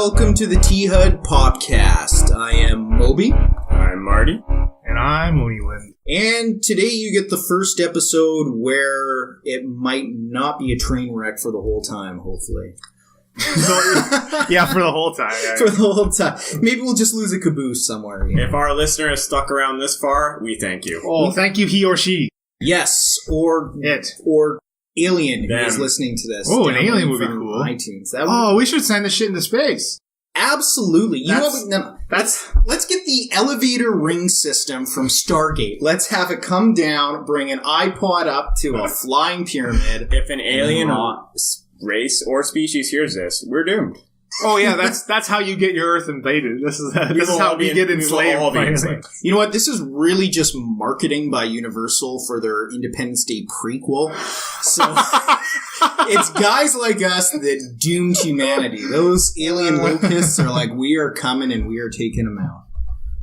welcome to the T-Hud podcast. I am Moby. I'm Marty. And I'm Leland. And today you get the first episode where it might not be a train wreck for the whole time, hopefully. Yeah, for the whole time. Yeah. For the whole time. Maybe we'll just lose a caboose somewhere. You know? If our listener has stuck around this far, we thank you. Oh, thank you, he or she. Yes, or It. Or alien Them. who is listening to this. Oh, an alien would be from cool. iTunes. That would We should send this shit into space. absolutely. You know That's- what? No, let's get the elevator ring system from Stargate. Let's have it come down, bring an iPod up to a flying pyramid. If an alien race or species hears this, we're doomed. Oh yeah, that's how you get your Earth invaded. This is will how all be we get we will all enslaved. be by enslaved. aliens. You know what? This is really just marketing by Universal for their Independence Day prequel. So it's guys like us that doomed humanity. Those alien locusts are like, we are coming and we are taking them out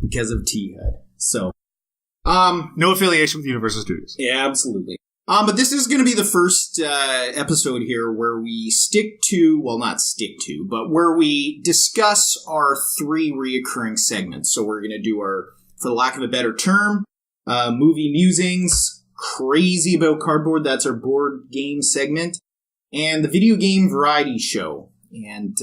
because of T-Hud. So, No affiliation with Universal Studios. yeah, absolutely. But this is going to be the first episode here where we where we discuss our three reoccurring segments. So we're going to do our, for the lack of a better term, movie musings, crazy about cardboard, that's our board game segment, and the video game variety show. And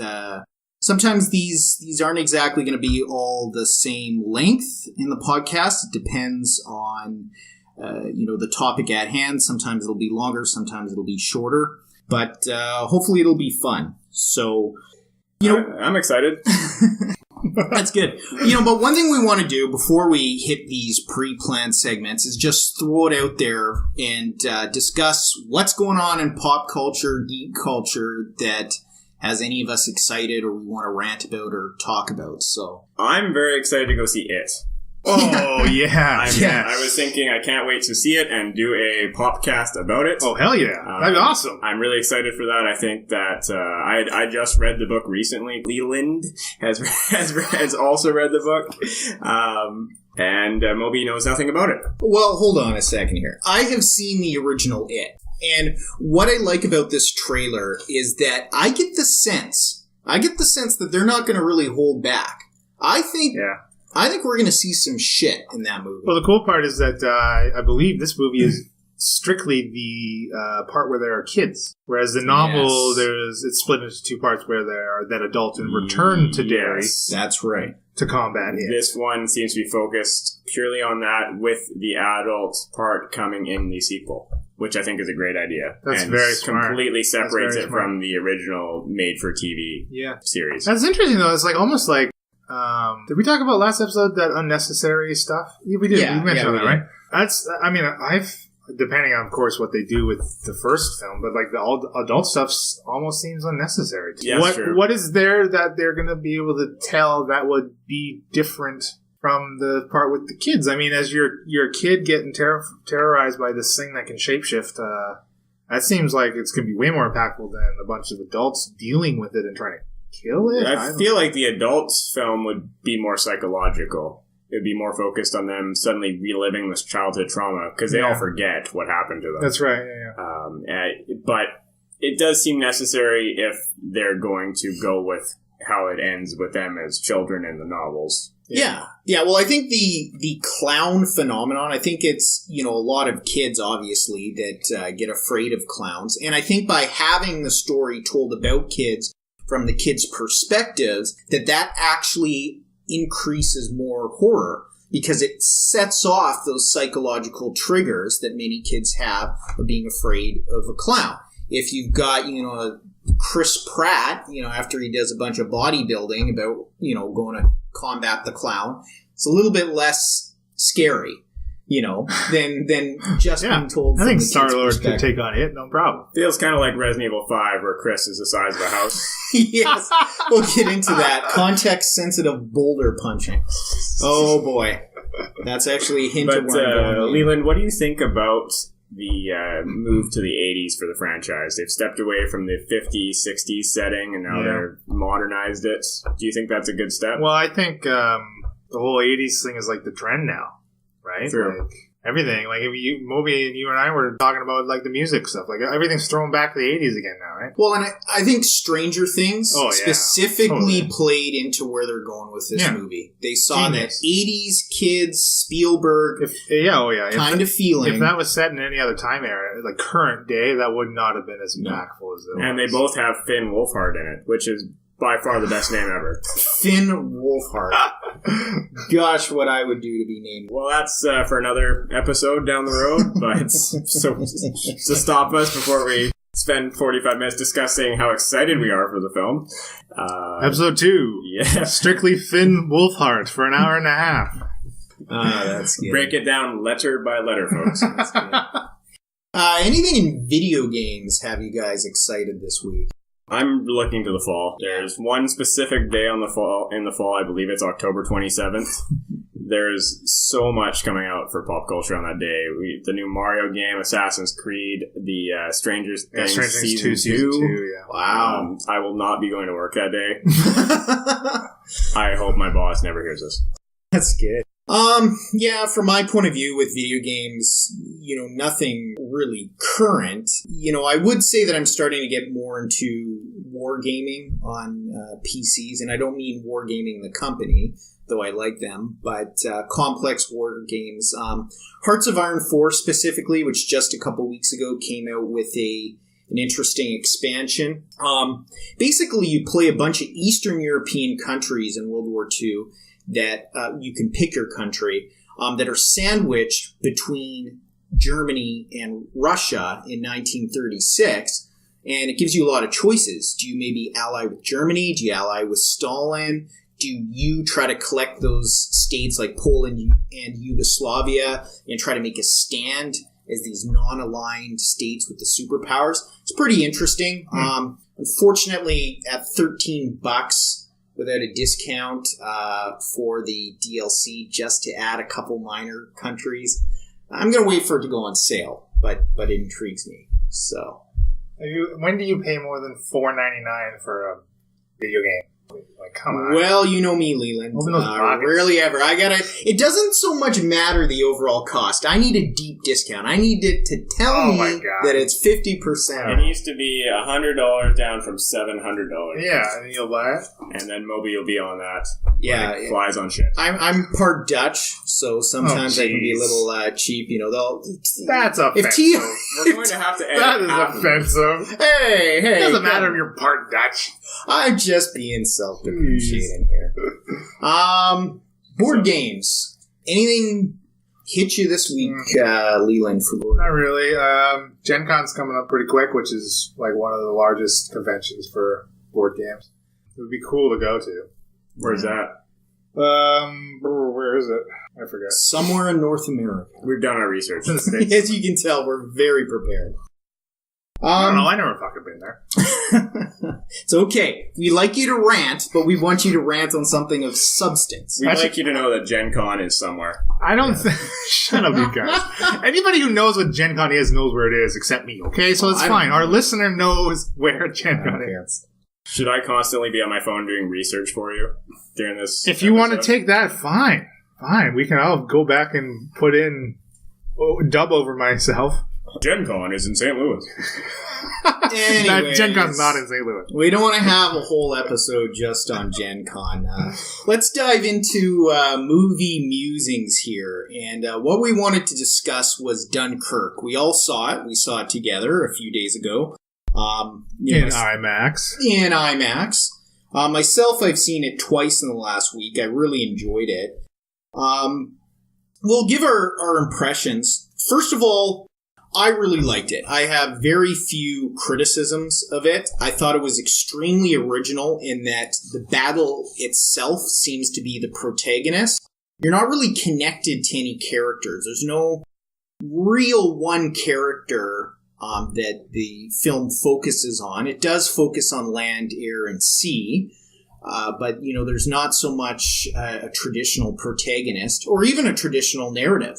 sometimes these aren't exactly going to be all the same length in the podcast. It depends on the topic at hand. Sometimes it'll be longer, sometimes it'll be shorter, but hopefully it'll be fun. So, I'm excited. that's good. But one thing we want to do before we hit these pre-planned segments is just throw it out there and discuss what's going on in pop culture, geek culture that has any of us excited or we want to rant about or talk about. So I'm very excited to go see it. Oh yeah. I was thinking I can't wait to see it and do a popcast about it. Oh hell yeah, that'd be awesome. I'm really excited for that. I think that I just read the book recently. Leland has also read the book, and Moby knows nothing about it. Well, hold on a second here. I have seen the original It, and what I like about this trailer is that I get the sense that they're not going to really hold back. I think we're going to see some shit in that movie. Well, the cool part is that I believe this movie is strictly the part where there are kids, whereas the novel it's split into two parts where there are then adults and return to Derry. That's right. To combat it. This one seems to be focused purely on that, with the adult part coming in the sequel, which I think is a great idea. That's and very smart. Completely separates very it smart. from the original made-for-TV series. That's interesting, though. It's like almost like... did we talk about last episode that unnecessary stuff? Yeah, we did. Yeah, we mentioned we that, right? That's... I mean, depending on, of course, what they do with the first film, but like the adult stuff almost seems unnecessary. Yeah, true. What is there that they're going to be able to tell that would be different from the part with the kids? I mean, as you're a kid getting terrorized by this thing that can shapeshift, that seems like it's going to be way more impactful than a bunch of adults dealing with it and trying to kill it. I feel like the adults film would be more psychological. It would be more focused on them suddenly reliving this childhood trauma, because they all forget what happened to them. That's right, but it does seem necessary if they're going to go with how it ends with them as children in the novels. Yeah. Well, I think the clown phenomenon, I think it's, a lot of kids, obviously, that get afraid of clowns. And I think by having the story told about kids from the kids' perspectives, that actually increases more horror, because it sets off those psychological triggers that many kids have of being afraid of a clown. If you've got, Chris Pratt, after he does a bunch of bodybuilding about, going to combat the clown, it's a little bit less scary, than just being told. I think Star-Lord could take on it, no problem. Feels kind of like Resident Evil 5, where Chris is the size of a house. Yes, we'll get into that. Context-sensitive boulder punching. Oh boy, that's actually a hint of where I'm going. Leland, what do you think about the move to the 80s for the franchise? They've stepped away from the 50s, 60s setting, and now they're modernized it. Do you think that's a good step? Well, I think the whole 80s thing is like the trend now, right? True. everything. Like, if Moby and you and I were talking about, like, the music stuff. Like, everything's thrown back to the 80s again now, right? Well, and I think Stranger Things specifically played into where they're going with this movie. They saw that 80s kids, Spielberg kind of feeling. If that was set in any other time era, like current day, that would not have been as impactful as it was. And they both have Finn Wolfhard in it, which is by far the best name ever. Finn Wolfhard. Gosh, what I would do to be named. Well, that's for another episode down the road, but so to stop us before we spend 45 minutes discussing how excited we are for the film. Episode 2. Yeah. Strictly Finn Wolfhard for an hour and a half. That's good. Break it down letter by letter, folks. That's good. Anything in video games have you guys excited this week? I'm looking to the fall. There's one specific day in the fall, I believe it's October 27th. There's so much coming out for pop culture on that day. The new Mario game, Assassin's Creed, the Stranger Things Season 2. Yeah. Wow. I will not be going to work that day. I hope my boss never hears this. That's good. From my point of view with video games, nothing really current. I would say that I'm starting to get more into wargaming on PCs, and I don't mean wargaming the company, though I like them, but complex war games. Hearts of Iron 4 specifically, which just a couple weeks ago came out with an interesting expansion. Basically, you play a bunch of Eastern European countries in World War II that you can pick your country, that are sandwiched between Germany and Russia in 1936. And it gives you a lot of choices. Do you maybe ally with Germany? Do you ally with Stalin? Do you try to collect those states like Poland and Yugoslavia and try to make a stand as these non-aligned states with the superpowers? It's pretty interesting. Unfortunately, at $13 without a discount for the DLC, just to add a couple minor countries, I'm going to wait for it to go on sale, but it intrigues me. So, when do you pay more than $4.99 for a video game? Like, come on. Well, you know me, Leland. Rarely ever. It doesn't so much matter the overall cost. I need a deep discount. I need it to tell me that it's 50%. It needs to be $100 down from $700. Yeah, and you'll buy it. And then Moby will be on that. Yeah, like flies on shit. I'm part Dutch, so sometimes I can be a little cheap. That's offensive. We're going to have to edit. That is offensive. Hey, it doesn't matter if you're part Dutch. I'm just being self-depreciating here. Board games. Anything hit you this week, Leland, for board? Not really. Gen Con's coming up pretty quick, which is like one of the largest conventions for board games. It would be cool to go to. Where's that? Where is it? I forget. Somewhere in North America. We've done our research. As you can tell, we're very prepared. I don't know. I never fucking been there. It's okay. We like you to rant, but we want you to rant on something of substance. We'd like you to know that Gen Con is somewhere. I don't Shut up, you guys. Anybody who knows what Gen Con is knows where it is, except me, okay? So it's fine. Our listener knows where Gen Con is. Should I constantly be on my phone doing research for you during this If you want to take that, fine. Fine. We can all go back and put in dub over myself. Gen Con is in St. Louis. Gen Con's not in St. Louis. We don't want to have a whole episode just on Gen Con. Let's dive into movie musings here. And what we wanted to discuss was Dunkirk. We all saw it. We saw it together a few days ago. In IMAX. In IMAX. Myself, I've seen it twice in the last week. I really enjoyed it. We'll give our impressions. First of all, I really liked it. I have very few criticisms of it. I thought it was extremely original in that the battle itself seems to be the protagonist. You're not really connected to any characters. There's no real one character that the film focuses on. It does focus on land, air, and sea. But, there's not so much a traditional protagonist or even a traditional narrative.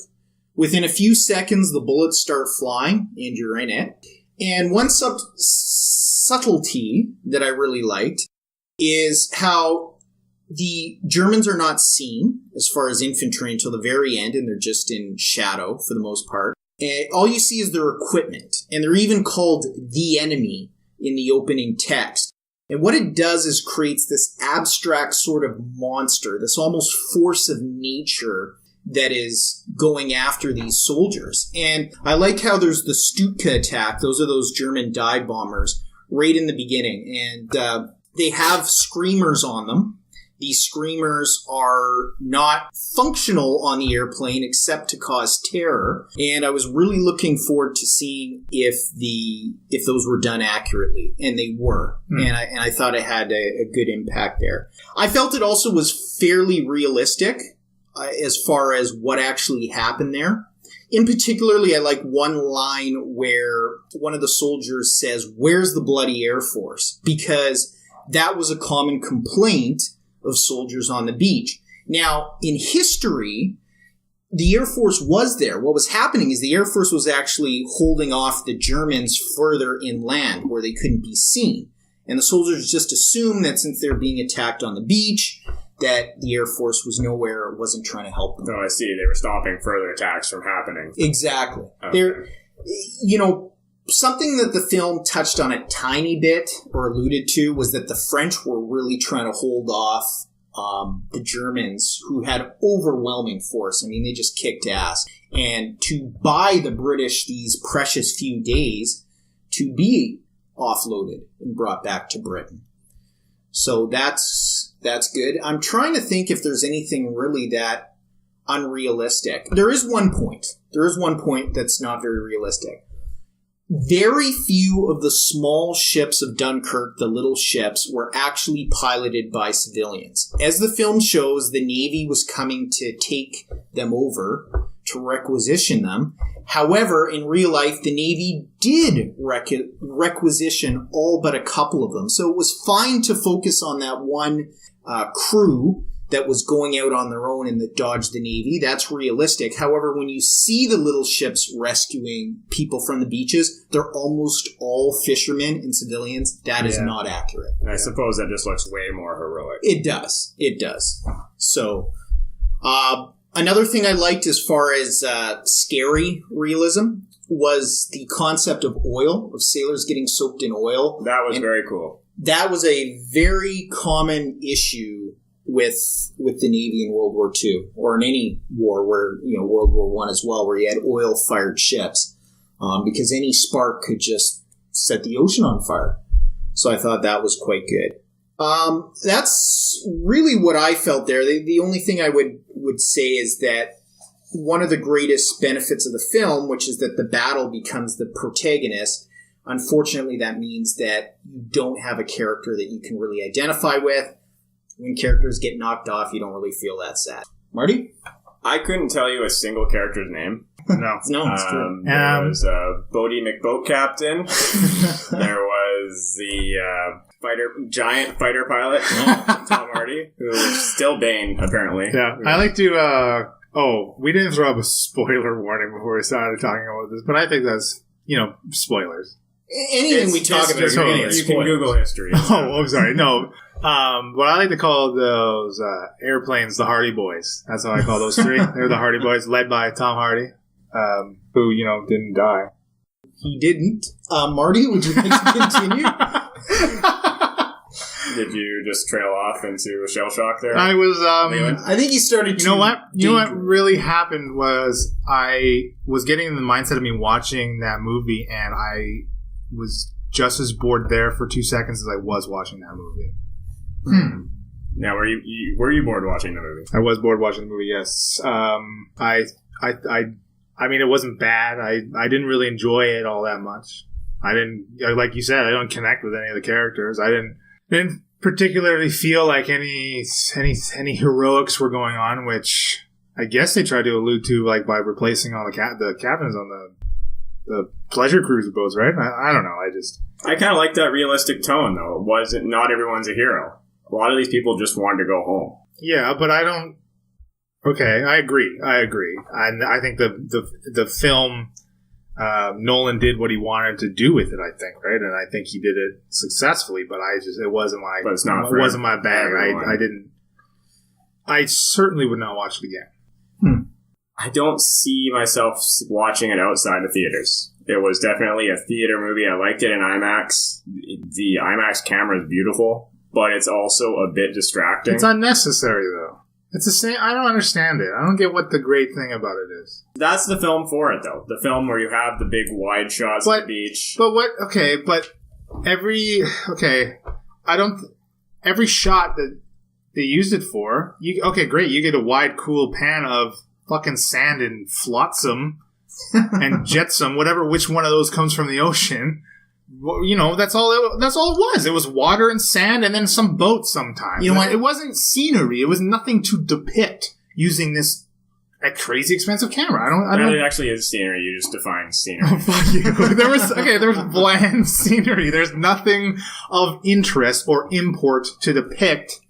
Within a few seconds, the bullets start flying, and you're in it. And one subtlety that I really liked is how The Germans are not seen as far as infantry until the very end, and they're just in shadow for the most part. And all you see is their equipment, and they're even called the enemy in the opening text. And what it does is creates this abstract sort of monster, this almost force of nature that is going after these soldiers. And I like how there's the Stuka attack. Those are those German dive bombers right in the beginning. And they have screamers on them. These screamers are not functional on the airplane except to cause terror. And I was really looking forward to seeing if those were done accurately. And they were. And I thought it had a good impact there. I felt it also was fairly realistic as far as what actually happened there. In particularly, I like one line where one of the soldiers says, "Where's the bloody Air Force?" Because that was a common complaint of soldiers on the beach. Now, in history, the Air Force was there. What was happening is the Air Force was actually holding off the Germans further inland where they couldn't be seen. And the soldiers just assumed that since they're being attacked on the beach, that the Air Force was nowhere or wasn't trying to help them. Oh, I see. They were stopping further attacks from happening. Exactly. Okay. Something that the film touched on a tiny bit or alluded to was that the French were really trying to hold off the Germans, who had overwhelming force. I mean, they just kicked ass. And to buy the British these precious few days to be offloaded and brought back to Britain. So that's good. I'm trying to think if there's anything really that unrealistic. There is one point. That's not very realistic. Very few of the small ships of Dunkirk, the little ships, were actually piloted by civilians. As the film shows, the Navy was coming to take them over, to requisition them. However, in real life, the Navy did requisition all but a couple of them. So it was fine to focus on that one crew that was going out on their own and that dodged the Navy. That's realistic. However, when you see the little ships rescuing people from the beaches, they're almost all fishermen and civilians. That is not accurate. And I suppose that just looks way more heroic. It does. So, another thing I liked as far as scary realism was the concept of oil, of sailors getting soaked in oil. That was very cool. That was a very common issue with the Navy in World War II, or in any war where, World War I as well, where you had oil-fired ships, because any spark could just set the ocean on fire. So I thought that was quite good. That's really what I felt there. The only thing I would say is that one of the greatest benefits of the film, which is that the battle becomes the protagonist, unfortunately that means that you don't have a character that you can really identify with. When characters get knocked off, you don't really feel that sad. Marty? I couldn't tell you a single character's name. No. No, it's true. There was Bodie McBoat Captain. There was the giant fighter pilot, Tom Hardy, who's still Bane, apparently. Yeah, I like to... we didn't throw up a spoiler warning before we started talking about this, but I think that's, spoilers. Anything we talk about, you can Google history. I'm sorry. No. What I like to call those airplanes the Hardy Boys. That's how I call those three. They're the Hardy Boys, led by Tom Hardy, who, didn't die. He didn't. Marty, would you like to continue? Did you just trail off into a shell shock there? I was... I think he started to... You know what really happened was I was getting in the mindset of me watching that movie, and I was just as bored there for 2 seconds as I was watching that movie. Now, were you bored watching the movie? I was bored watching the movie, yes. I mean, it wasn't bad. I didn't really enjoy it all that much. I didn't, like you said, I don't connect with any of the characters. I didn't particularly feel like any heroics were going on, which I guess they tried to allude to, like, by replacing all the captains on the pleasure cruise boats, right? I don't know. I kind of like that realistic tone, though. It wasn't, not everyone's a hero. A lot of these people just wanted to go home. Yeah, but I don't... Okay, I agree. And I think the film, Nolan did what he wanted to do with it, I think, right? And I think he did it successfully, but it wasn't my... But it's not it wasn't my bag. I didn't... I certainly would not watch it again. I don't see myself watching it outside of theaters. It was definitely a theater movie. I liked it in IMAX. The IMAX camera is beautiful, but it's also a bit distracting. It's unnecessary, though. It's the same. I don't understand it. I don't get what the great thing about it is. That's the film for it, though. The film where you have the big wide shots of the beach. But what? Okay, but every shot that they used it for. Great. You get a wide, cool pan of fucking sand and flotsam and jetsam, which one of those comes from the ocean. Well, that's all it was. It was water and sand and then some boats sometimes. You know what? It wasn't scenery. It was nothing to depict using this crazy expensive camera. I don't. It actually is scenery. You just define scenery. Oh, fuck you. There was bland scenery. There's nothing of interest or import to depict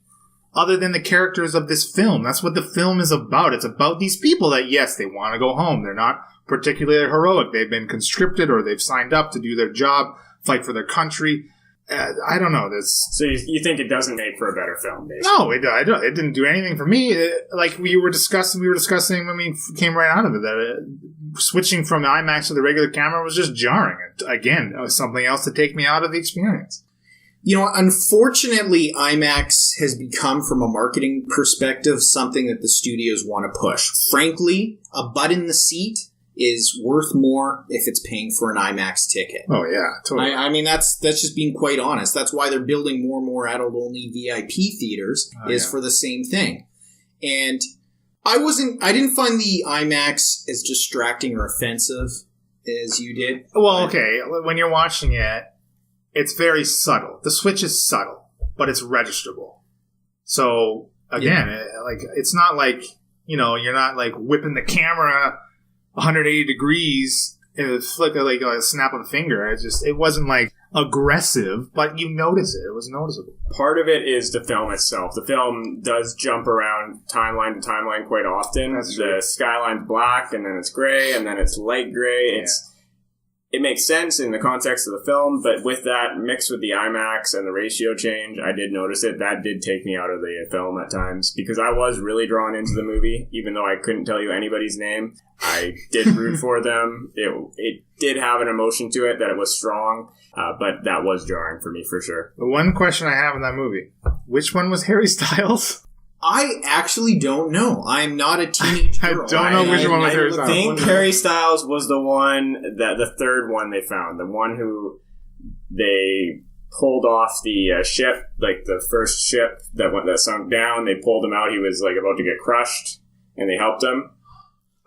other than the characters of this film. That's what the film is about. It's about these people that, yes, they want to go home. They're not particularly heroic. They've been conscripted or they've signed up to do their job, fight for their country. I don't know. So you think it doesn't make for a better film, basically? No, it didn't do anything for me. Like we were discussing when we came right out of it, that switching from IMAX to the regular camera was just jarring. Again, it was something else to take me out of the experience. Unfortunately, IMAX has become, from a marketing perspective, something that the studios want to push. Frankly, a butt in the seat is worth more if it's paying for an IMAX ticket. Oh, yeah, totally. I mean, that's just being quite honest. That's why they're building more and more adult-only VIP theaters, for the same thing. And I didn't find the IMAX as distracting or offensive as you did. Well, okay, when you're watching it, it's very subtle. The switch is subtle, but it's registrable. So, again, it's not like, you're not like whipping the camera 180 degrees in a flick of like a snap of a finger. It wasn't like aggressive, but you notice it. It was noticeable. Part of it is the film itself. The film does jump around timeline to timeline quite often. That's true. The skyline's black, and then it's gray, and then it's light gray. It makes sense in the context of the film, but with that mixed with the IMAX and the ratio change, I did notice it. That did take me out of the film at times because I was really drawn into the movie, even though I couldn't tell you anybody's name. I did root for them. It did have an emotion to it that it was strong, but that was jarring for me for sure. The one question I have in that movie, which one was Harry Styles? I actually don't know. I'm not a teenage girl. I don't know which one was Harry Styles. I think Harry Styles was the one, the third one they found. The one who they pulled off the ship, like the first ship that sunk down. They pulled him out. He was like about to get crushed, and they helped him.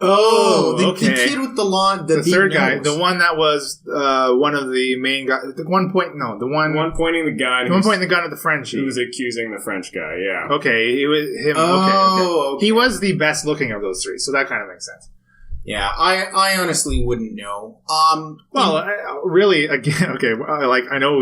Oh, the kid with the lawn. The third guy. The one that was one of the main guys. The one pointing the gun. The one pointing the gun at the Frenchie. Who was accusing the French guy, yeah. Okay, it was him. Okay. He was the best looking of those three, so that kind of makes sense. Yeah, I honestly wouldn't know. Really, again, okay, I know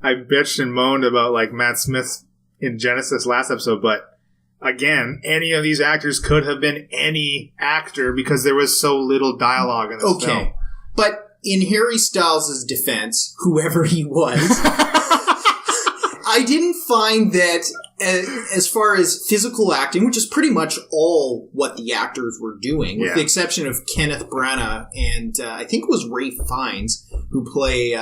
I bitched and moaned about, like, Matt Smith in Genesis last episode, but again, any of these actors could have been any actor because there was so little dialogue in this film. But in Harry Styles' defense, whoever he was, I didn't find that as far as physical acting, which is pretty much all what the actors were doing, with the exception of Kenneth Branagh and I think it was Ralph Fiennes, who play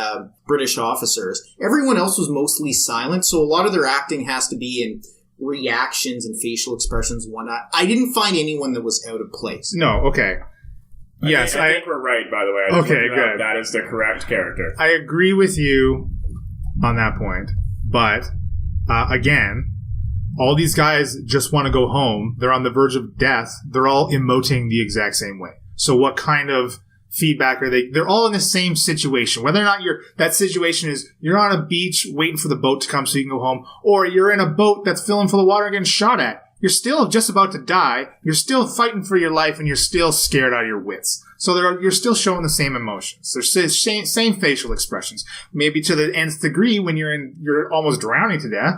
British officers. Everyone else was mostly silent, so a lot of their acting has to be in reactions and facial expressions and whatnot. I didn't find anyone that was out of place. No, okay. Yes, I think we're right, by the way. Okay, good. That is the correct character. I agree with you on that point, but again, all these guys just want to go home. They're on the verge of death. They're all emoting the exact same way. So what kind of feedback are they? They're all in the same situation. Whether or not that situation is you're on a beach waiting for the boat to come so you can go home, or you're in a boat that's filling full of water and getting shot at. You're still just about to die. You're still fighting for your life, and you're still scared out of your wits. So you're still showing the same emotions. There's same facial expressions. Maybe to the nth degree when you're almost drowning to death,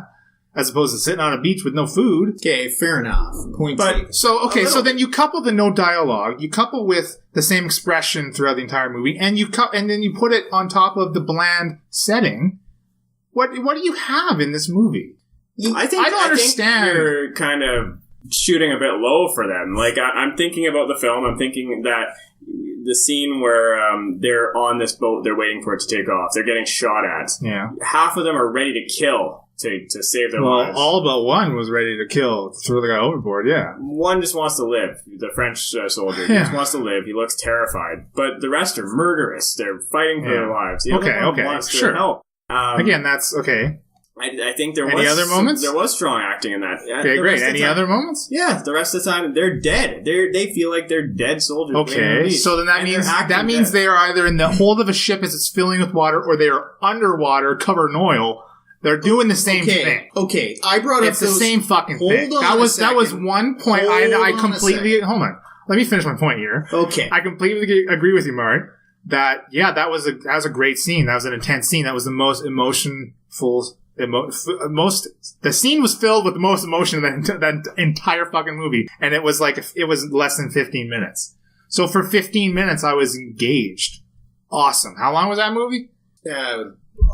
as opposed to sitting on a beach with no food. Okay, fair enough. Point taken. So then you couple the no dialogue, you couple with the same expression throughout the entire movie, and then you put it on top of the bland setting. What do you have in this movie? I don't understand. You're kind of shooting a bit low for them. Like, I'm thinking about the film. I'm thinking that the scene where they're on this boat, they're waiting for it to take off. They're getting shot at. Yeah. Half of them are ready to kill to save their lives. Well, all but one was ready to kill, to throw the guy overboard, yeah. One just wants to live. The French soldier. He just wants to live. He looks terrified. But the rest are murderous. They're fighting for their lives. The other one wants to help. Again, that's okay. I think there Any other moments? There was strong acting in that. Okay, great. Any other moments? Yeah, the rest of the time they're dead. They feel like they're dead soldiers. Okay, so then that means they are either in the hold of a ship as it's filling with water, or they are underwater, covered in oil. They're doing the same thing. Okay, I brought up the same fucking thing. Hold on that was one point. I completely hold on. Let me finish my point here. Okay, I completely agree with you, Mark. That was a great scene. That was an intense scene. That was the most emotionful. The scene was filled with the most emotion of that entire fucking movie, and it was less than 15 minutes. So for 15 minutes, I was engaged. Awesome. How long was that movie?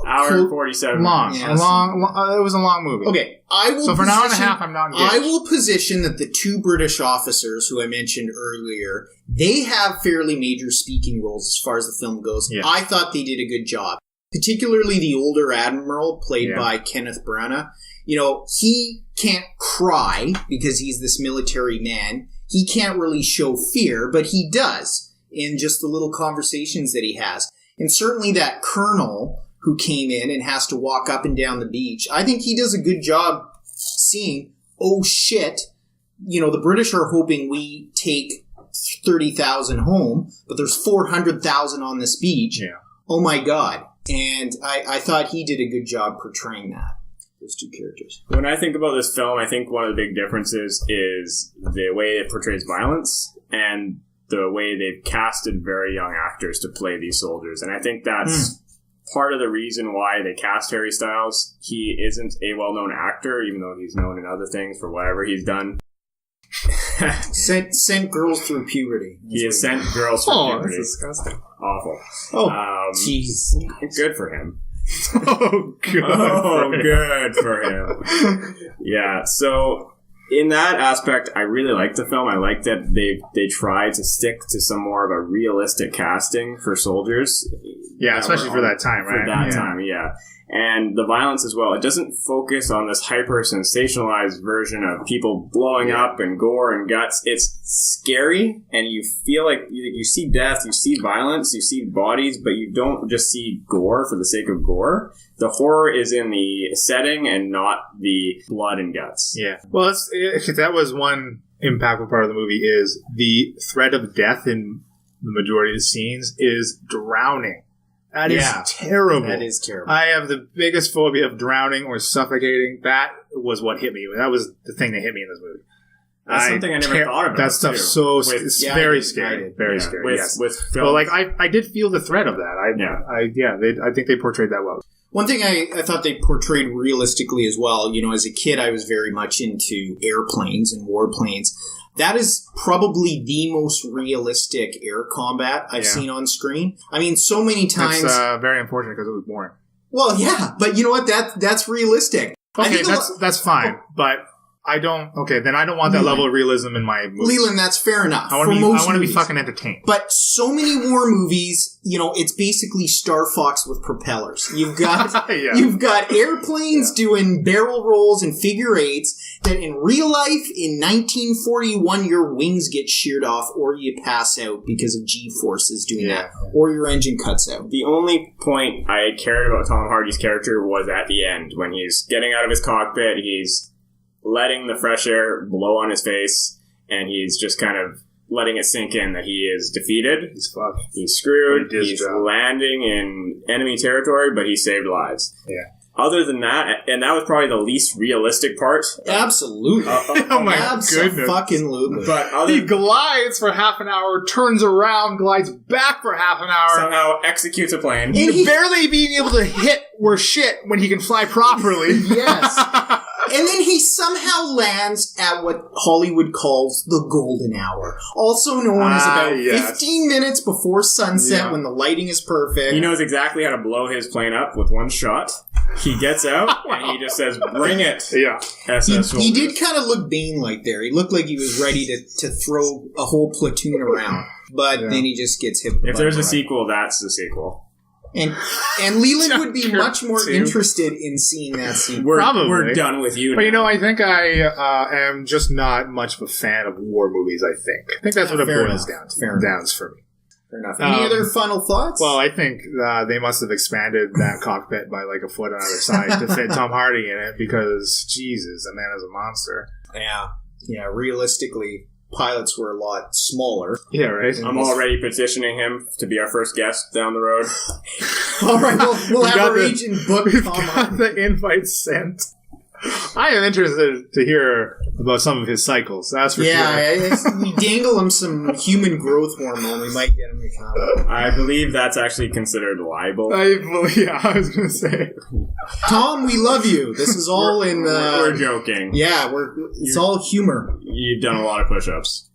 Hour and 47 long. Yes. It was a long movie. Okay, so for an hour and a half, I'm not engaged. I will position that the two British officers who I mentioned earlier, they have fairly major speaking roles as far as the film goes. Yeah. I thought they did a good job. Particularly the older admiral, played by Kenneth Branagh. You know, he can't cry because he's this military man. He can't really show fear, but he does in just the little conversations that he has. And certainly that colonel who came in and has to walk up and down the beach, I think he does a good job seeing, oh shit, you know, the British are hoping we take 30,000 home, but there's 400,000 on this beach. Yeah. Oh my God. And I thought he did a good job portraying that, those two characters. When I think about this film, I think one of the big differences is the way it portrays violence and the way they've casted very young actors to play these soldiers. And I think that's part of the reason why they cast Harry Styles. He isn't a well-known actor, even though he's known in other things for whatever he's done. sent girls through puberty. He has sent girls through puberty. That's disgusting. Awful. Oh, jeez. Good for him. Good for him. Yeah, so in that aspect, I really like the film. I like that they tried to stick to some more of a realistic casting for soldiers. Yeah, especially for that time, right? For that time, yeah. And the violence as well. It doesn't focus on this hyper-sensationalized version of people blowing up and gore and guts. It's scary, and you feel like you see death, you see violence, you see bodies, but you don't just see gore for the sake of gore. The horror is in the setting and not the blood and guts. Yeah. Well, that was one impactful part of the movie is the threat of death in the majority of the scenes is drowning. That is terrible. That is terrible. I have the biggest phobia of drowning or suffocating. That was what hit me. That was the thing that hit me in this movie. That's something I never thought about. That stuff's it's very scary. Very scary. With film. Well, I did feel the threat of that. I think they portrayed that well. One thing I thought they portrayed realistically as well, you know, as a kid, I was very much into airplanes and warplanes. That is probably the most realistic air combat I've seen on screen. I mean, so many times... It's very unfortunate because it was boring. Well, yeah, but you know what? That's realistic. Okay, that's fine, but... I don't want that level of realism in my movies. Leland, that's fair enough. I want to be fucking entertained. But so many war movies, you know, it's basically Star Fox with propellers. You've got you've got airplanes doing barrel rolls and figure eights that in real life, in 1941, your wings get sheared off or you pass out because of G-forces doing that. Or your engine cuts out. The only point I cared about Tom Hardy's character was at the end. When he's getting out of his cockpit, he's letting the fresh air blow on his face, and he's just kind of letting it sink in that he is defeated. He's fucked. He's screwed. He's landing in enemy territory, but he saved lives. Yeah. Other than that, and that was probably the least realistic part. Absolutely. Oh my goodness. Fucking-lutely. But he glides for half an hour, turns around, glides back for half an hour. Somehow executes a plane. And barely being able to hit or shit when he can fly properly. Yes. And then he somehow lands at what Hollywood calls the golden hour. Also known as about 15 minutes before sunset when the lighting is perfect. He knows exactly how to blow his plane up with one shot. He gets out and he just says, "Bring it." Yeah. He did kind of look Bane-like there. He looked like he was ready to throw a whole platoon around, but then he just gets hit. If there's a sequel, that's the sequel. And Leland would be much more interested in seeing that scene. We're done with you now. But I think I am just not much of a fan of war movies, I think that's what it boils down to. Fair enough for me. Fair enough. Any other final thoughts? Well, I think they must have expanded that cockpit by like a foot on either side to fit Tom Hardy in it because, Jesus, the man is a monster. Yeah, realistically, pilots were a lot smaller. Yeah, right. I'm already petitioning him to be our first guest down the road. All right, we'll have our agent book Tom Hardy. The invite sent. I am interested to hear about some of his cycles. That's for sure. Yeah, we dangle him some human growth hormone. We might get him to come. I believe that's actually considered libel. I was going to say. Tom, we love you. This is all we're joking. Yeah, it's all humor. You've done a lot of push-ups.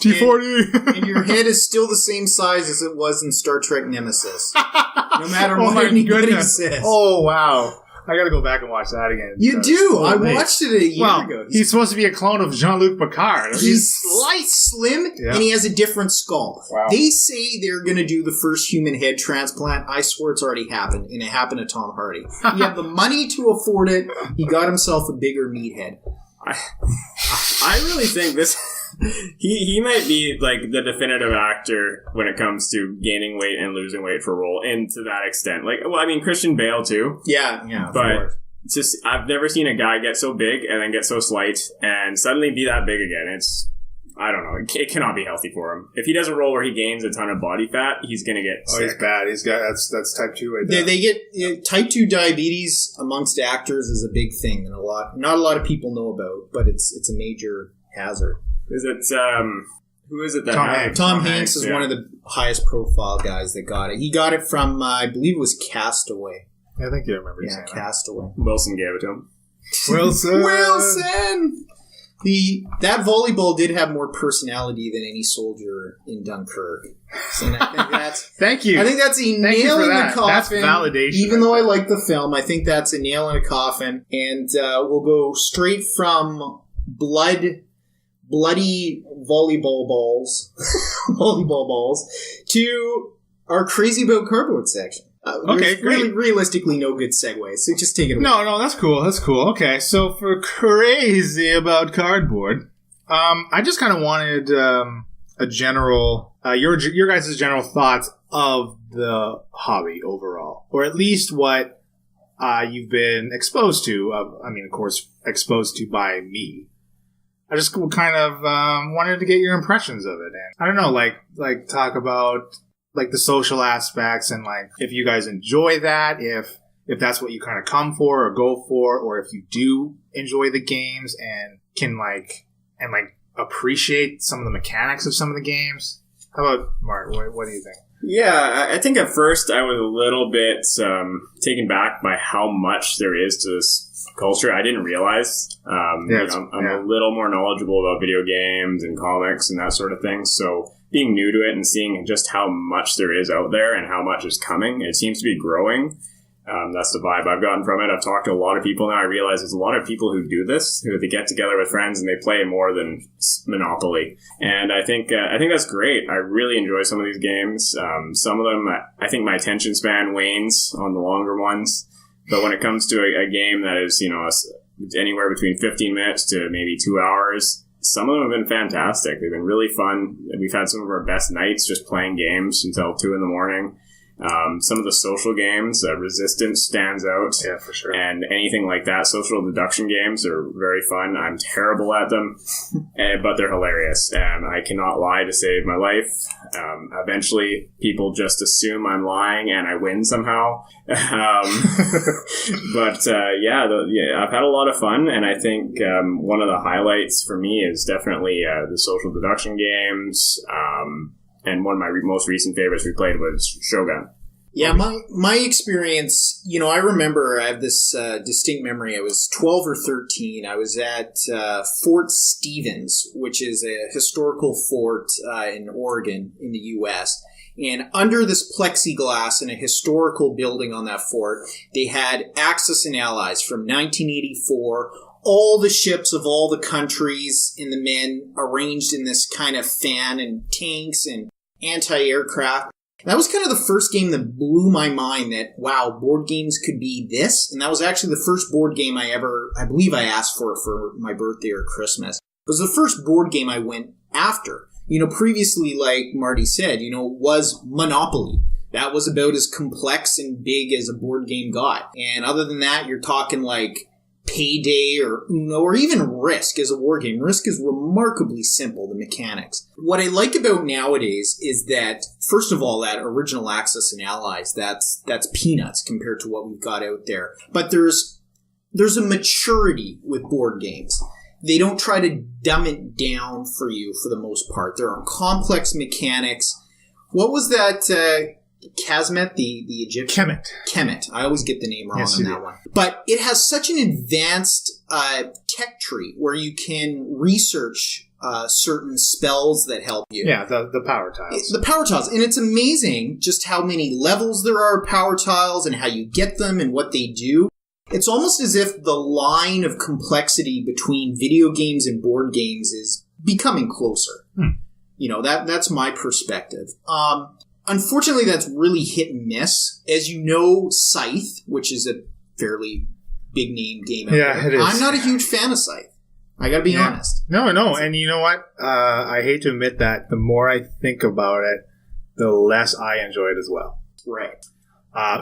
T-40. And your head is still the same size as it was in Star Trek Nemesis. No matter what anybody says. Oh, wow. I gotta go back and watch that again. You do? I watched it a year ago. He's supposed to be a clone of Jean-Luc Picard. He's slight, slim, and he has a different skull. Wow. They say they're going to do the first human head transplant. I swear it's already happened, and it happened to Tom Hardy. He had the money to afford it. He got himself a bigger meathead. I really think this... He might be like the definitive actor when it comes to gaining weight and losing weight for a role, and to that extent. Like, well, I mean, Christian Bale too. Yeah. But it's just, I've never seen a guy get so big and then get so slight and suddenly be that big again. It's, I don't know. It cannot be healthy for him. If he does a role where he gains a ton of body fat, he's gonna get sick. He's bad. He's got that's type 2 right there. They get type 2 diabetes amongst actors is a big thing, and not a lot of people know about, but it's a major hazard. Is it, who is it that Tom has Hanks. it? Tom Hanks is one of the highest profile guys that got it. He got it from, I believe it was Castaway. I think you remember saying that. Castaway. Wilson gave it to him. Wilson! That volleyball did have more personality than any soldier in Dunkirk. So I think that's... Thank you. I think that's a nail in the coffin. That's validation. Even though I like the film, I think that's a nail in a coffin. And we'll go straight from bloody volleyball balls to our crazy about cardboard section. Okay, great. Really, realistically, no good segue, so just take it away. No, that's cool. Okay, so for crazy about cardboard, I just kind of wanted a general, your guys' general thoughts of the hobby overall, or at least what you've been exposed to. Of course, exposed to by me. I just kind of wanted to get your impressions of it, and I don't know, like talk about like the social aspects and like if you guys enjoy that, if that's what you kind of come for or go for, or if you do enjoy the games and can appreciate some of the mechanics of some of the games. How about Mark? What do you think? Yeah, I think at first I was a little bit taken back by how much there is to this culture. I didn't realize. I'm a little more knowledgeable about video games and comics and that sort of thing. So being new to it and seeing just how much there is out there and how much is coming, it seems to be growing. That's the vibe I've gotten from it. I've talked to a lot of people now. I realize there's a lot of people who do this, who they get together with friends and they play more than Monopoly. And I think that's great. I really enjoy some of these games. Some of them, I think my attention span wanes on the longer ones. But when it comes to a game that is, anywhere between 15 minutes to maybe 2 hours, some of them have been fantastic. They've been really fun. We've had some of our best nights just playing games until 2 a.m. Some of the social games, Resistance stands out. Yeah, for sure. And anything like that. Social deduction games are very fun. I'm terrible at them, but they're hilarious. And I cannot lie to save my life. Eventually, people just assume I'm lying and I win somehow. I've had a lot of fun. And I think one of the highlights for me is definitely the social deduction games. And one of my most recent favorites we played was Shogun. Yeah, my experience, I remember, I have this distinct memory. I was 12 or 13. I was at Fort Stevens, which is a historical fort in Oregon in the U.S., And under this plexiglass in a historical building on that fort, they had Axis and Allies from 1984, all the ships of all the countries and the men arranged in this kind of fan and tanks and anti-aircraft. And that was kind of the first game that blew my mind that, wow, board games could be this. And that was actually the first board game I believe I asked for my birthday or Christmas. It was the first board game I went after. Previously, like Marty said, was Monopoly. That was about as complex and big as a board game got. And other than that, you're talking like Payday or Uno or even Risk as a war game. Risk is remarkably simple, the mechanics. What I like about nowadays is that, first of all, that original Axis and Allies, that's peanuts compared to what we've got out there. But there's a maturity with board games. They don't try to dumb it down for you for the most part. There are complex mechanics. What was that Kasmet, the Egyptian? Kemet. I always get the name wrong on that one. But it has such an advanced tech tree where you can research certain spells that help you. Yeah, the power tiles. The power tiles. And it's amazing just how many levels there are of power tiles and how you get them and what they do. It's almost as if the line of complexity between video games and board games is becoming closer. That's my perspective. Unfortunately, that's really hit and miss. As you know, Scythe, which is a fairly big name game. Yeah, it is. I'm not a huge fan of Scythe. I gotta be honest. No. And you know what? I hate to admit that the more I think about it, the less I enjoy it as well. Right.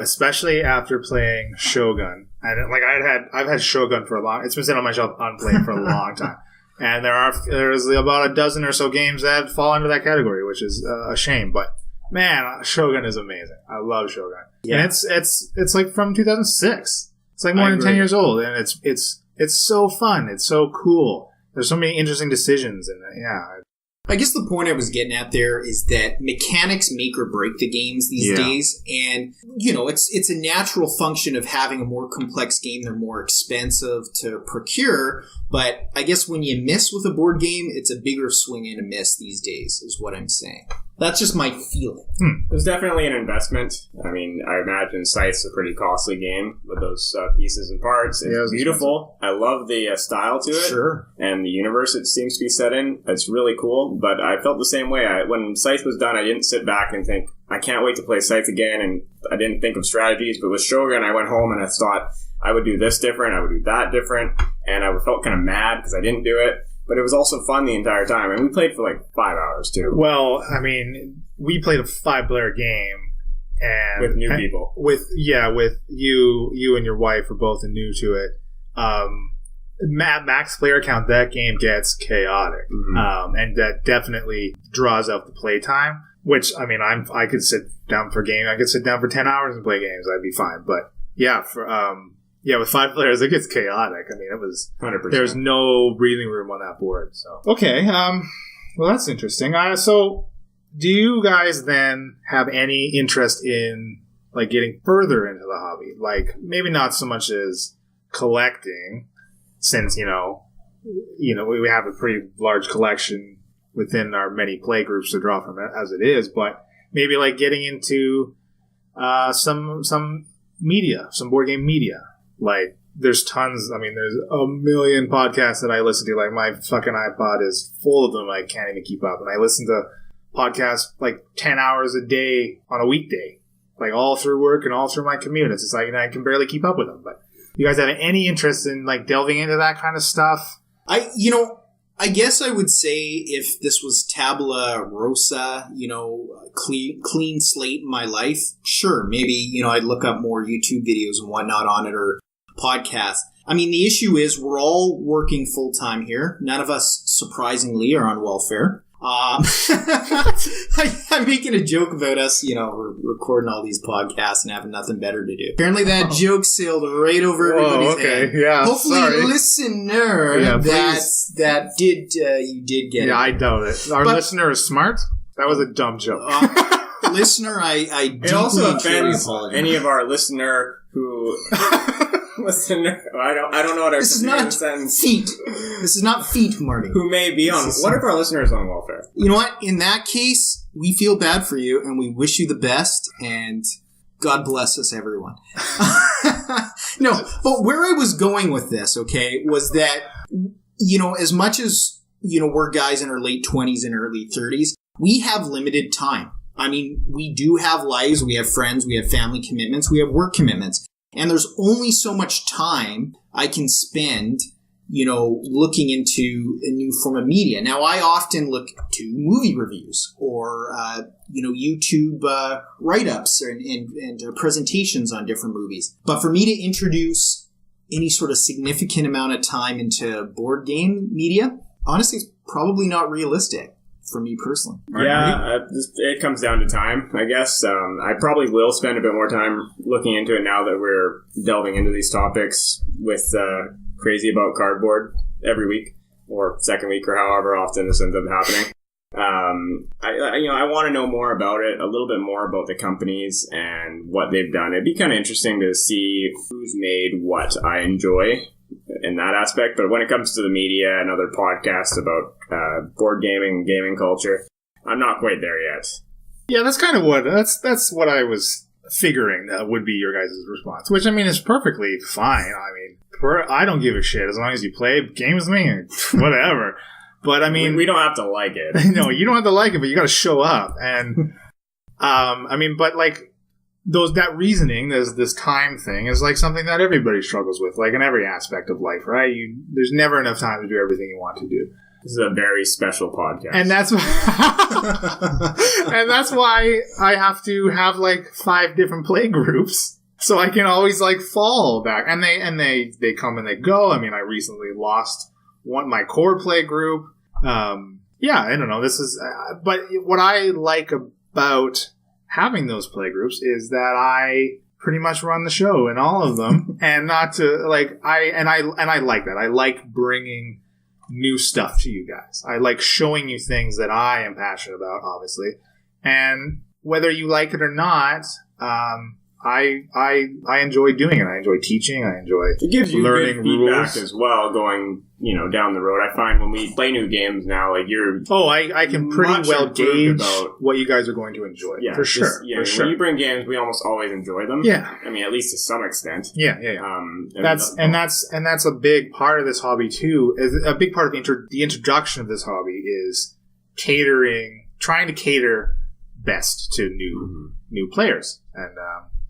Especially after playing Shogun. And I've had Shogun for a long. It's been sitting on my shelf unplayed for a long time. And there's about a dozen or so games that fall under that category, which is a shame. But man, Shogun is amazing. I love Shogun. Yeah. And it's like from 2006. It's like more than 10 years old, and it's so fun. It's so cool. There's so many interesting decisions, and I guess the point I was getting at there is that mechanics make or break the games these days, and it's a natural function of having a more complex game. They're more expensive to procure, but I guess when you miss with a board game, it's a bigger swing and a miss these days, is what I'm saying. That's just my feeling. It's definitely an investment. I mean, I imagine Scythe's a pretty costly game with those pieces and parts. It's beautiful. I love the style to it. Sure. And the universe it seems to be set in. It's really cool. But I felt the same way. When Scythe was done, I didn't sit back and think, I can't wait to play Scythe again. And I didn't think of strategies. But with Shogun, I went home and I thought, I would do this different. I would do that different. And I felt kind of mad because I didn't do it. But it was also fun the entire time. And we played for like 5 hours, too. Well, I mean, we played a 5-player game. And with new people. With you and your wife are both new to it. Max player count, that game gets chaotic. Mm-hmm. And that definitely draws out the play time. Which, I mean, I could sit down for a game. I could sit down for 10 hours and play games. I'd be fine. But, with 5 players, it gets chaotic. I mean, it was 100%. There's no breathing room on that board. So okay, well, that's interesting. So, do you guys then have any interest in like getting further into the hobby? Like maybe not so much as collecting, since we have a pretty large collection within our many play groups to draw from as it is, but maybe like getting into some media, some board game media. Like, there's tons. I mean, there's a million podcasts that I listen to. Like, my fucking iPod is full of them. I can't even keep up. And I listen to podcasts like 10 hours a day on a weekday, like all through work and all through my commute. It's just like I can barely keep up with them. But you guys have any interest in like delving into that kind of stuff? I guess I would say if this was tabula rasa, clean slate in my life, sure, maybe, I'd look up more YouTube videos and whatnot on it or podcasts. I mean, the issue is we're all working full-time here. None of us, surprisingly, are on welfare. I'm making a joke about us, recording all these podcasts and having nothing better to do. Apparently that joke sailed right over everybody's head. Yeah, hopefully, sorry. Listener, you did get it. Yeah, I doubt it. Our listener is smart. That was a dumb joke. Listener, I deeply it also offends apologize. Any of our listener who... Listener, I don't know what our This is not feet. This is not feet, Marty. Who may be on... What if our listeners on welfare? You know what? In that case, we feel bad for you, and we wish you the best, and God bless us, everyone. No, but where I was going with this, okay, was that, as much as, we're guys in our late 20s and early 30s, we have limited time. I mean, we do have lives, we have friends, we have family commitments, we have work commitments. And there's only so much time I can spend, looking into a new form of media. Now, I often look to movie reviews or, YouTube write-ups and presentations on different movies. But for me to introduce any sort of significant amount of time into board game media, honestly, it's probably not realistic for me personally. Yeah, it comes down to time, I guess. I probably will spend a bit more time looking into it now that we're delving into these topics with Crazy About Cardboard every week or second week or however often this ends up happening. I want to know more about it, a little bit more about the companies and what they've done. It'd be kind of interesting to see who's made what I enjoy in that aspect. But when it comes to the media and other podcasts about board gaming and gaming culture, I'm not quite there yet. Yeah, that's kind of that's what I was figuring that would be your guys' response, which I mean is perfectly fine. I mean, I don't give a shit as long as you play games with me, whatever. But I mean, we don't have to like it. No, you don't have to like it, but you got to show up. And but like that reasoning, this time thing is like something that everybody struggles with, like in every aspect of life, right? There's never enough time to do everything you want to do. This is a very special podcast, and that's why I have to have like 5 different play groups. So I can always like fall back, and they come and they go. I mean, I recently lost my core play group. Yeah, I don't know. This is, but what I like about having those play groups is that I pretty much run the show in all of them, and not to like I like that. I like bringing new stuff to you guys. I like showing you things that I am passionate about, obviously, and whether you like it or not. I enjoy doing it. I enjoy teaching. I enjoy it gives you learning good feedback rules as well. Going down the road, I find when we play new games now, like I can pretty well gauge what you guys are going to enjoy. Yeah, for sure. For sure. When you bring games, we almost always enjoy them. Yeah, I mean at least to some extent. Yeah. That's a big part of this hobby too. A big part of the introduction of this hobby is trying to cater best to new players, and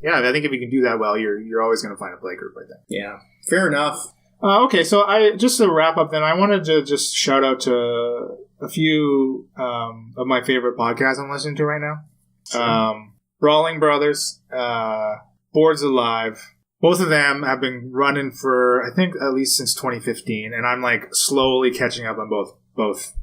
yeah, I think if you can do that well, you're always going to find a play group right there. Yeah, fair enough. Okay, so just to wrap up then, I wanted to just shout out to a few of my favorite podcasts I'm listening to right now. Sure. Brawling Brothers, Boards Alive. Both of them have been running for, I think, at least since 2015, and I'm like slowly catching up on both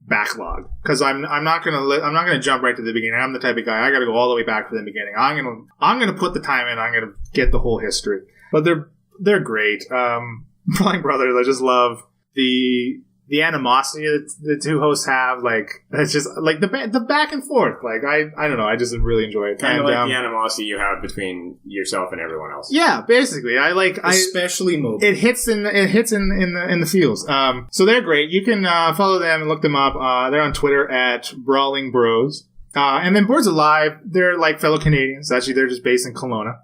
backlog, because I'm not gonna jump right to the beginning. I'm the type of guy I got to go all the way back to the beginning. I'm gonna put the time in. I'm gonna get the whole history. But they're great. Brawling Brothers, I just love the animosity that the two hosts have. Like it's just like the back and forth. Like I don't know. I just really enjoy it. Kind of like the animosity you have between yourself and everyone else. Yeah, basically. Especially Moby. It hits in the feels. So they're great. You can follow them and look them up. They're on Twitter at Brawling Bros. And then Boards Alive, they're like fellow Canadians. Actually, they're just based in Kelowna.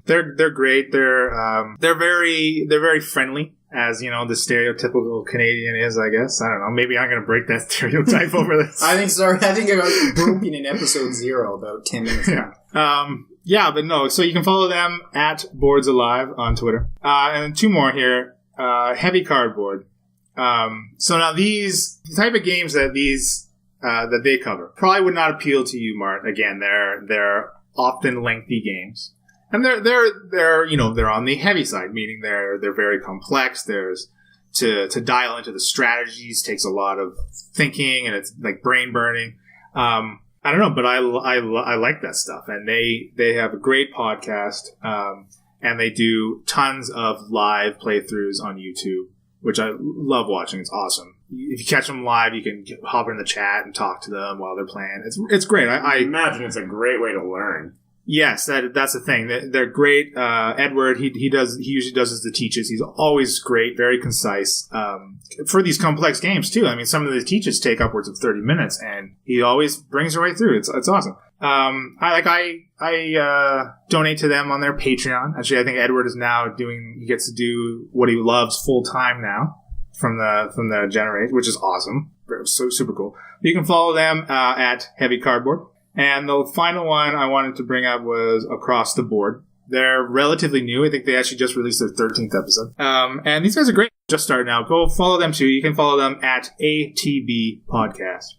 They're great. They're very friendly, as you know, the stereotypical Canadian is, I guess. I don't know. Maybe I'm going to break that stereotype over this. I think I got broken in episode 0 about 10 minutes ago. Yeah, but no. So you can follow them at Boards Alive on Twitter. And then 2 more here. Heavy Cardboard. So now the type of games that they cover probably would not appeal to you, Mart. Again, they're often lengthy games. And they're on the heavy side, meaning they're very complex. There's to dial into the strategies takes a lot of thinking, and it's like brain burning. I don't know, but I like that stuff, and they have a great podcast, and they do tons of live playthroughs on YouTube, which I love watching. It's awesome. If you catch them live, you can hop in the chat and talk to them while they're playing. It's great. I imagine it's a great way to learn. Yes, that's the thing. They're great. Edward, he usually does as the teaches. He's always great, very concise. For these complex games too. I mean, some of the teaches take upwards of 30 minutes, and he always brings it right through. It's awesome. I donate to them on their Patreon. Actually, I think Edward is now he gets to do what he loves full time now from the Generate, which is awesome. So super cool. You can follow them at Heavy Cardboard. And the final one I wanted to bring up was Across the Board. They're relatively new. I think they actually just released their 13th episode. And these guys are great. Just starting out. Go follow them too. You can follow them at ATB Podcast.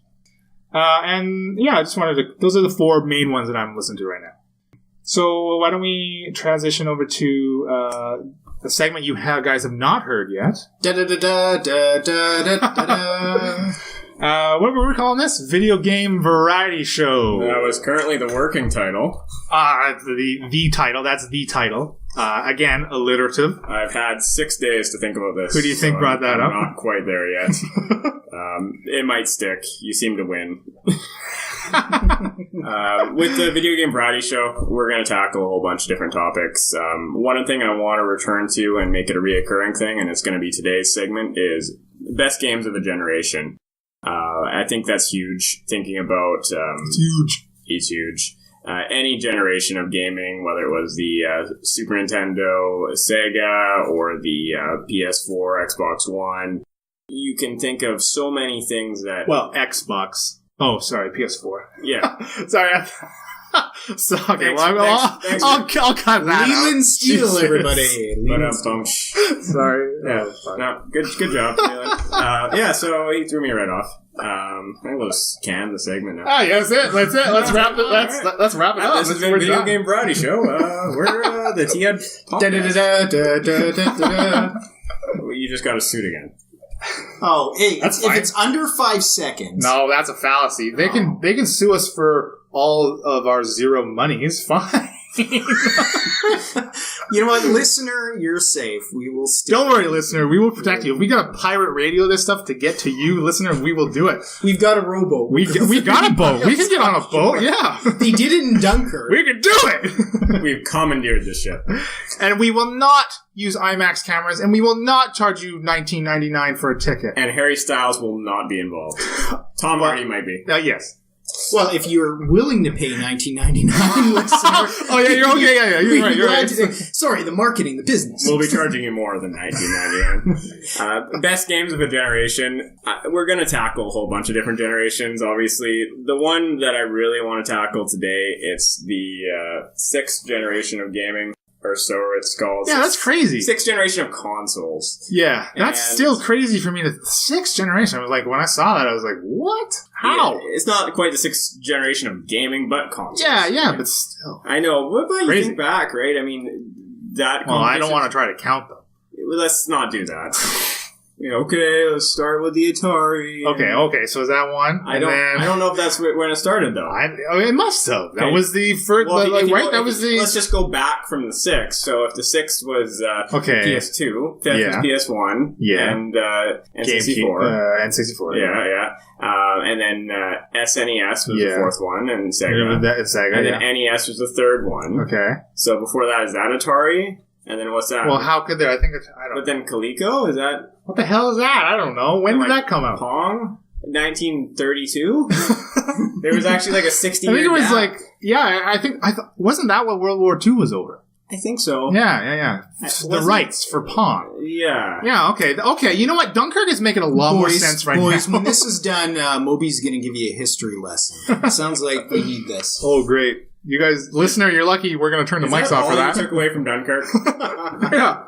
And yeah, I just wanted to... Those are the 4 main ones that I'm listening to right now. So why don't we transition over to a segment you guys have not heard yet. What were we calling this? Video Game Variety Show. That was currently the working title. The title. That's the title. Again, alliterative. I've had 6 days to think about this. Who do you think brought that up? I'm not quite there yet. It might stick. You seem to win. With the Video Game Variety Show, we're going to tackle a whole bunch of different topics. One thing I want to return to and make it a reoccurring thing, and it's going to be today's segment, is best games of a generation. I think that's huge. Thinking about... it's huge. It's huge. Any generation of gaming, whether it was the Super Nintendo, Sega, or the PS4, Xbox One, you can think of so many things that... Well, Xbox. Oh, sorry, PS4. Yeah. Sorry. So, okay, I'll cut that Leland out. Steele, everybody. Sorry. Yeah. No, good job, Leland. Yeah, so he threw me right off. I'll just can the segment now. Ah, yeah, that's it. Let's wrap it. Let's wrap it up. This is the Video Game Variety Show. We're the T-Hud podcast. You just got a suit again. Oh, hey, that's if it's under 5 seconds. No, that's a fallacy. They can sue us for all of our zero money. It's fine. You know what, listener, you're safe. We will still... Don't worry, listener. We will protect you. If we got to pirate radio this stuff to get to you, listener, we will do it. We've got a rowboat. We got a boat. We can get on a boat, yeah. They did it in Dunkirk. We can do it! We've commandeered this ship. And we will not use IMAX cameras, and we will not charge you $19.99 for a ticket. And Harry Styles will not be involved. Tom Hardy might be. Yes. Well, if you're willing to pay $19.99, listener... Oh, yeah, you're okay. Yeah, you're right. Sorry, the marketing, the business. We'll be charging you more than $19.99. Best games of a generation. We're going to tackle a whole bunch of different generations, obviously. The one that I really want to tackle today, it's the 6th generation of gaming. Or so it's called. Yeah, that's crazy. 6th generation of consoles. Yeah, that's still crazy for me. The 6th generation. I was like, when I saw that, I was like, what? How? Yeah, it's not quite the 6th generation of gaming, but consoles. Yeah, but still. I know. But you think back, right? I mean, that. Well, I don't want to try to count them. Let's not do that. Okay, let's start with the Atari. Okay. So is that one? I don't know if that's when it started though. It must have. That was the first. Well, right? That was the. Let's just go back from the 6th. So if the 6th was PS2, 5th was PS1, and N64, N64, yeah. And then SNES was the 4th one, and Sega. And then NES was the 3rd one. Okay. So before that is that Atari. And then what's that? Well, how could there? I don't. But then Coleco, is that? What the hell is that? I don't know. When did that come out? Pong? 1932? There was actually like a 60-year I think it was gap. Wasn't that what World War II was over? I think so. Yeah. The rights for Pong. Yeah. Yeah, okay. You know what? Dunkirk is making a lot more sense right now. When this is done, Moby's going to give you a history lesson. Sounds like we need this. Oh, great. You guys, listener, you're lucky we're going to turn the mics off for that. You took away from Dunkirk? Yeah.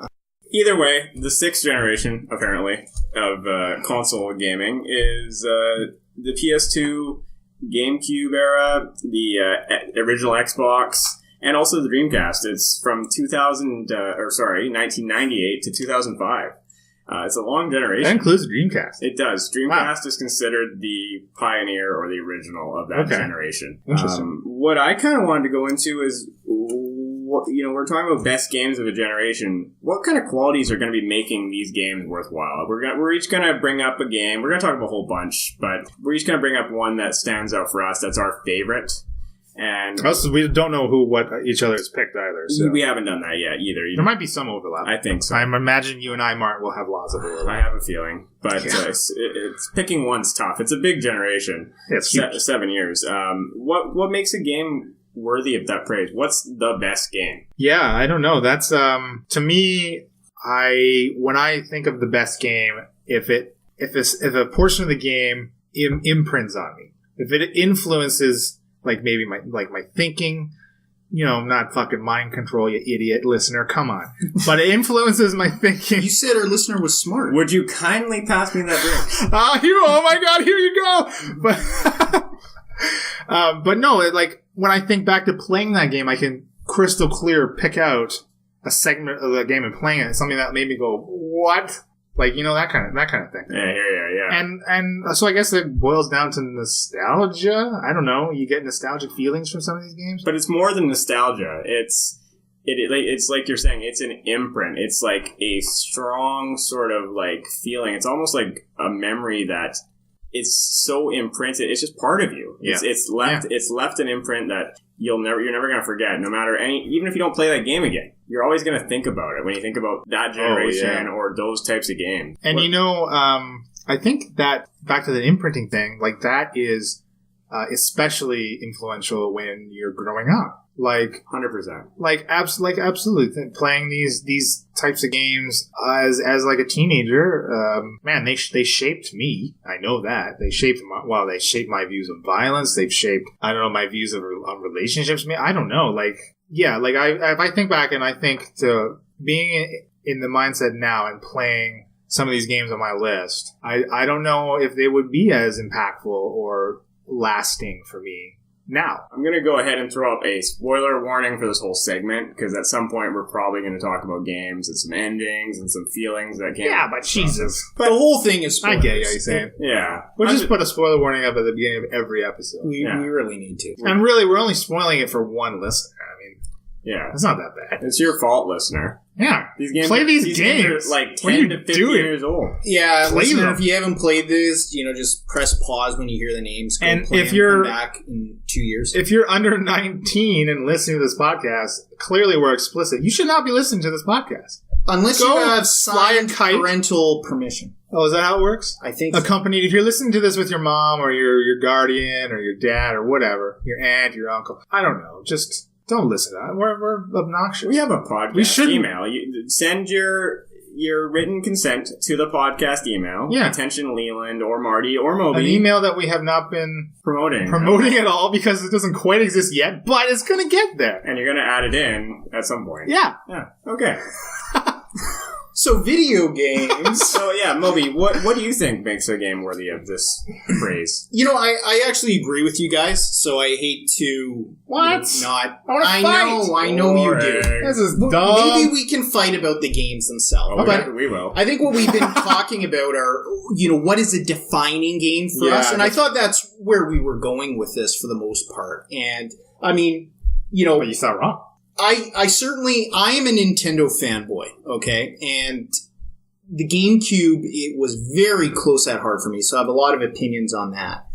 Either way, the 6th generation, apparently, of console gaming is the PS2, GameCube era, the original Xbox, and also the Dreamcast. It's from 1998 to 2005. It's a long generation. That includes Dreamcast. It does. Dreamcast is considered the pioneer or the original of that generation. Interesting. What I kind of wanted to go into is, we're talking about best games of a generation. What kind of qualities are going to be making these games worthwhile? We're each going to bring up a game. We're going to talk about a whole bunch, but we're each going to bring up one that stands out for us. That's our favorite. And also, we don't know what each other has picked either. So. we haven't done that yet either. There might be some overlap. I think so. I imagine you and I, Martin, will have lots of overlap. I have a feeling. But it's picking one's tough. It's a big generation. It's 7 years. What makes a game worthy of that praise? What's the best game? Yeah, I don't know. That's to me. When I think of the best game, if a portion of the game imprints on me, if it influences maybe my thinking, not fucking mind control, you idiot listener, come on, but it influences my thinking. You said our listener was smart. Would you kindly pass me that drink? Oh my god, here you go. But no, when I think back to playing that game, I can crystal clear pick out a segment of the game and playing it, something that made me go, what? That kind of thing. Yeah. And so I guess it boils down to nostalgia. I don't know. You get nostalgic feelings from some of these games. But it's more than nostalgia. It's like you're saying, it's an imprint. It's like a strong sort of feeling. It's almost like a memory that it's so imprinted. It's just part of you. It's left an imprint that you're never going to forget. No matter even if you don't play that game again, you're always going to think about it when you think about that generation or those types of games. And I think that back to the imprinting thing, that is especially influential when you're growing up. 100%. Absolutely. Playing these types of games as a teenager, man, they shaped me. I know that. They shaped my views of violence. They've shaped, my views on relationships. I don't know. If I think back and I think to being in the mindset now and playing some of these games on my list, I don't know if they would be as impactful or lasting for me now. I'm going to go ahead and throw up a spoiler warning for this whole segment, because at some point we're probably going to talk about games and some endings and some feelings that came. Yeah, but Jesus. But the whole thing is spoilers. I get you, you're saying. Yeah. We'll just put a spoiler warning up at the beginning of every episode. We really need to. And really, we're only spoiling it for one listener. Yeah. It's not that bad. It's your fault, listener. Yeah. Play these games. Are 10 to 15 years old. Yeah, listener, if you haven't played this, just press pause when you hear the names. And if you're come back in 2 years. If you're under 19 and listening to this podcast, clearly we're explicit. You should not be listening to this podcast. Unless you have signed parental permission. Oh, is that how it works? I think accompanied. If you're listening to this with your mom or your guardian or your dad or whatever, your aunt, your uncle, I don't know, just... don't listen to that. We're obnoxious. We have a podcast email. You send your written consent to the podcast email. Yeah. Attention Leland or Marty or Moby. An email that we have not been promoting at all because it doesn't quite exist yet, but it's going to get there. And you're going to add it in at some point. Yeah. Yeah. Okay. So video games. So yeah, Moby, what do you think makes a game worthy of this praise? I actually agree with you guys. So I hate to not. I know you do. This is dumb. Maybe we can fight about the games themselves. Oh, we will. I think what we've been talking about are what is a defining game for us, and I thought that's where we were going with this for the most part. And but you thought wrong. I am a Nintendo fanboy, okay? And the GameCube, it was very close at heart for me, so I have a lot of opinions on that.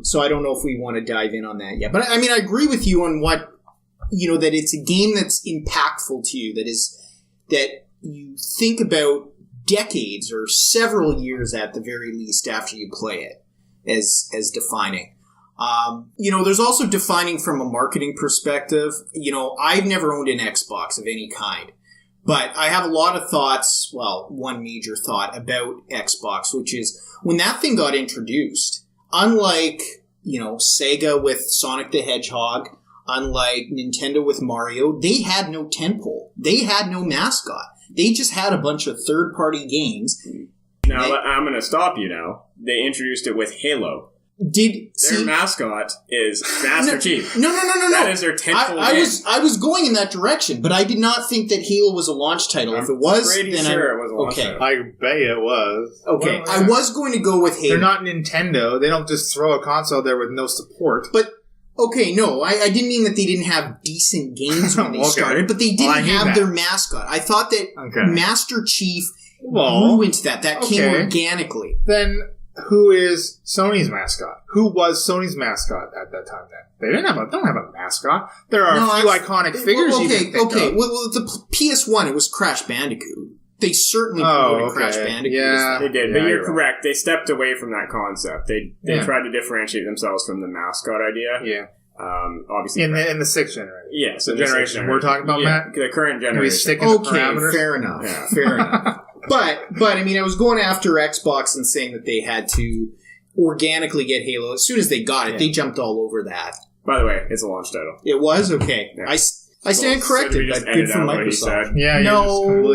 So I don't know if we want to dive in on that yet. But I agree with you on what, that it's a game that's impactful to you, that you think about decades or several years at the very least after you play it as defining. There's also defining from a marketing perspective. I've never owned an Xbox of any kind, but I have a lot of thoughts. Well, one major thought about Xbox, which is when that thing got introduced, unlike, Sega with Sonic the Hedgehog, unlike Nintendo with Mario, they had no tentpole. They had no mascot. They just had a bunch of third-party games. Now, I'm going to stop you now. They introduced it with Halo. Their mascot is Master Chief. No. That is their tentpole. I was going in that direction, but I did not think that Halo was a launch title. If it was, then it was a launch title. I bet it was. Okay, I was going to go with Halo. They're not Nintendo. They don't just throw a console there with no support. But okay, no, I didn't mean that they didn't have decent games when they started, but they didn't have their mascot. I thought that Master Chief grew into that. That came organically. Then who is Sony's mascot? Who was Sony's mascot at that time then? They don't have a mascot. There are a few iconic figures you can think of. Well, the PS1, it was Crash Bandicoot. They certainly promoted Crash Bandicoot. Yeah, they did. But you're correct. They stepped away from that concept. They tried to differentiate themselves from the mascot idea. Yeah. Obviously, in the sixth generation. Yeah, so the generation we're talking about, Matt. The current generation. Can we stick in the parameters? Fair enough. Yeah. Fair enough. But I mean, I was going after Xbox and saying that they had to organically get Halo. As soon as they got it, they jumped all over that. By the way, it's a launch title. It was? Okay. Yeah. I stand corrected. That's good for Microsoft. Yeah, no,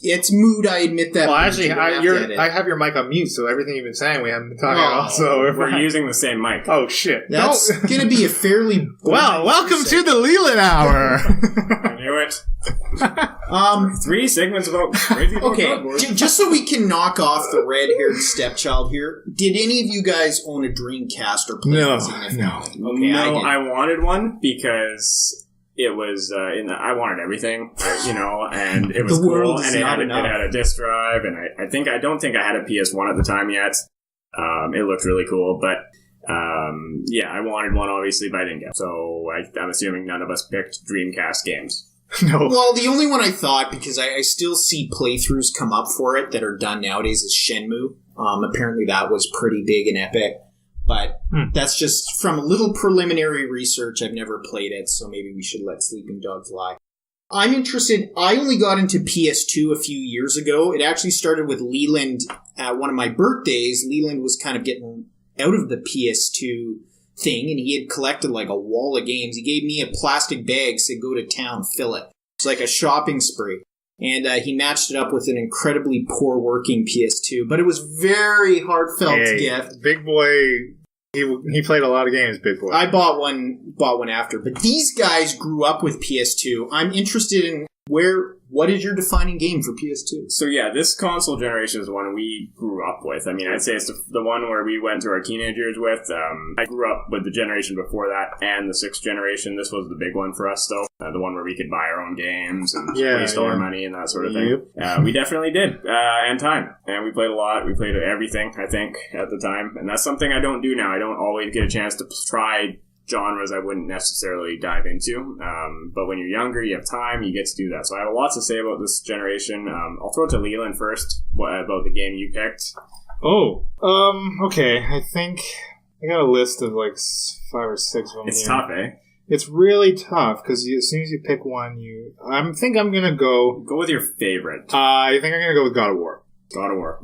it's mood. I admit that. Well, actually, I have your mic on mute, so everything you've been saying we haven't been talking about. So we're using the same mic. Oh shit! That's going to be a fairly welcome to the Leland Hour. I knew it. 3 segments about crazy. Okay, just so we can knock off the red-haired stepchild here. Did any of you guys own a Dreamcast or play it? No. Okay, no, I wanted one because. It was, I wanted everything, and it was cool, and it had a disc drive, and I don't think I had a PS1 at the time yet. It looked really cool, but, I wanted one, obviously, but I didn't get it. So I'm assuming none of us picked Dreamcast games. No. Well, the only one I thought, because I still see playthroughs come up for it that are done nowadays, is Shenmue. Apparently that was pretty big and epic. But that's just from a little preliminary research. I've never played it, so maybe we should let sleeping dogs lie. I'm interested. I only got into PS2 a few years ago. It actually started with Leland at one of my birthdays. Leland was kind of getting out of the PS2 thing, and he had collected like a wall of games. He gave me a plastic bag, said go to town, fill it. It's like a shopping spree. And he matched it up with an incredibly poor working PS2, but it was very heartfelt gift. Big boy, he played a lot of games, Big boy. I bought one after, but these guys grew up with PS2. I'm interested in what is your defining game for PS2? So yeah, this console generation is the one we grew up with. I mean, I'd say it's the one where we went through our teenagers with. I grew up with the generation before that and the 6th generation. This was the big one for us, though. The one where we could buy our own games and waste all our money and that sort of thing. Yep. We definitely did. And time. And we played a lot. We played everything, I think, at the time. And that's something I don't do now. I don't always get a chance to try genres I wouldn't necessarily dive into. But when you're younger, you have time, you get to do that. So I have lots to say about this generation. I'll throw it to Leland first. What about the game you picked? Okay. I think I got a list of like 5 or 6 of them. It's tough, eh? It's really tough because as soon as you pick one, I think I'm gonna go with your favorite. I think I'm gonna go with God of War. God of War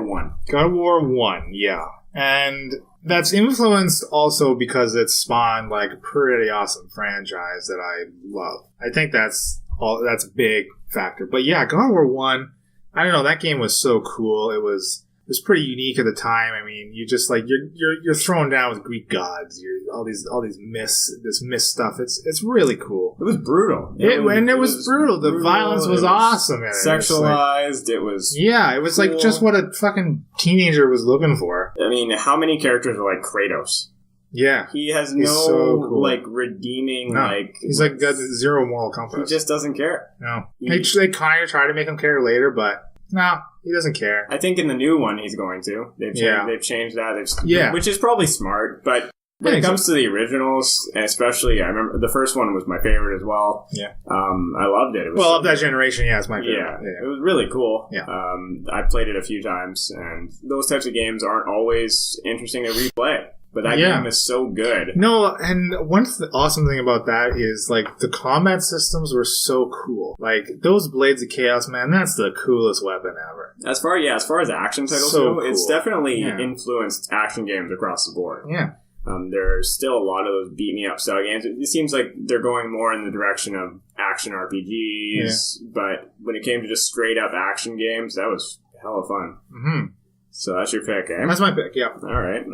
1. God of War 1, yeah. And that's influenced also because it spawned like a pretty awesome franchise that I love. I think that's a big factor. But yeah, God of War 1, I don't know, that game was so cool. It was pretty unique at the time. I mean, you just like you're thrown down with Greek gods. All these myth stuff. It's really cool. It was brutal. It was brutal. The violence was awesome. Sexualized. It was cool. Like just what a fucking teenager was looking for. I mean, how many characters are like Kratos? Yeah, he has so cool. like redeeming he's like got zero moral compass. He just doesn't care. No, they kind of try to make him care later, but. No, he doesn't care. I think in the new one he's going to. They've changed that. Which is probably smart, but when it comes to the originals, and especially, I remember the first one was my favorite as well. Yeah. I loved it. Of that generation, it's my favorite. Yeah, it was really cool. Yeah. I played it a few times, and those types of games aren't always interesting to replay. But that game is so good. No, and one awesome thing about that is, like, the combat systems were so cool. Like, those Blades of Chaos, man, that's the coolest weapon ever. As far as action titles go, cool. It's definitely influenced action games across the board. Yeah. There's still a lot of those beat-me-up style games. It seems like they're going more in the direction of action RPGs, but when it came to just straight-up action games, that was hella fun. Mm-hmm. So that's your pick, eh? That's my pick, yeah. All right.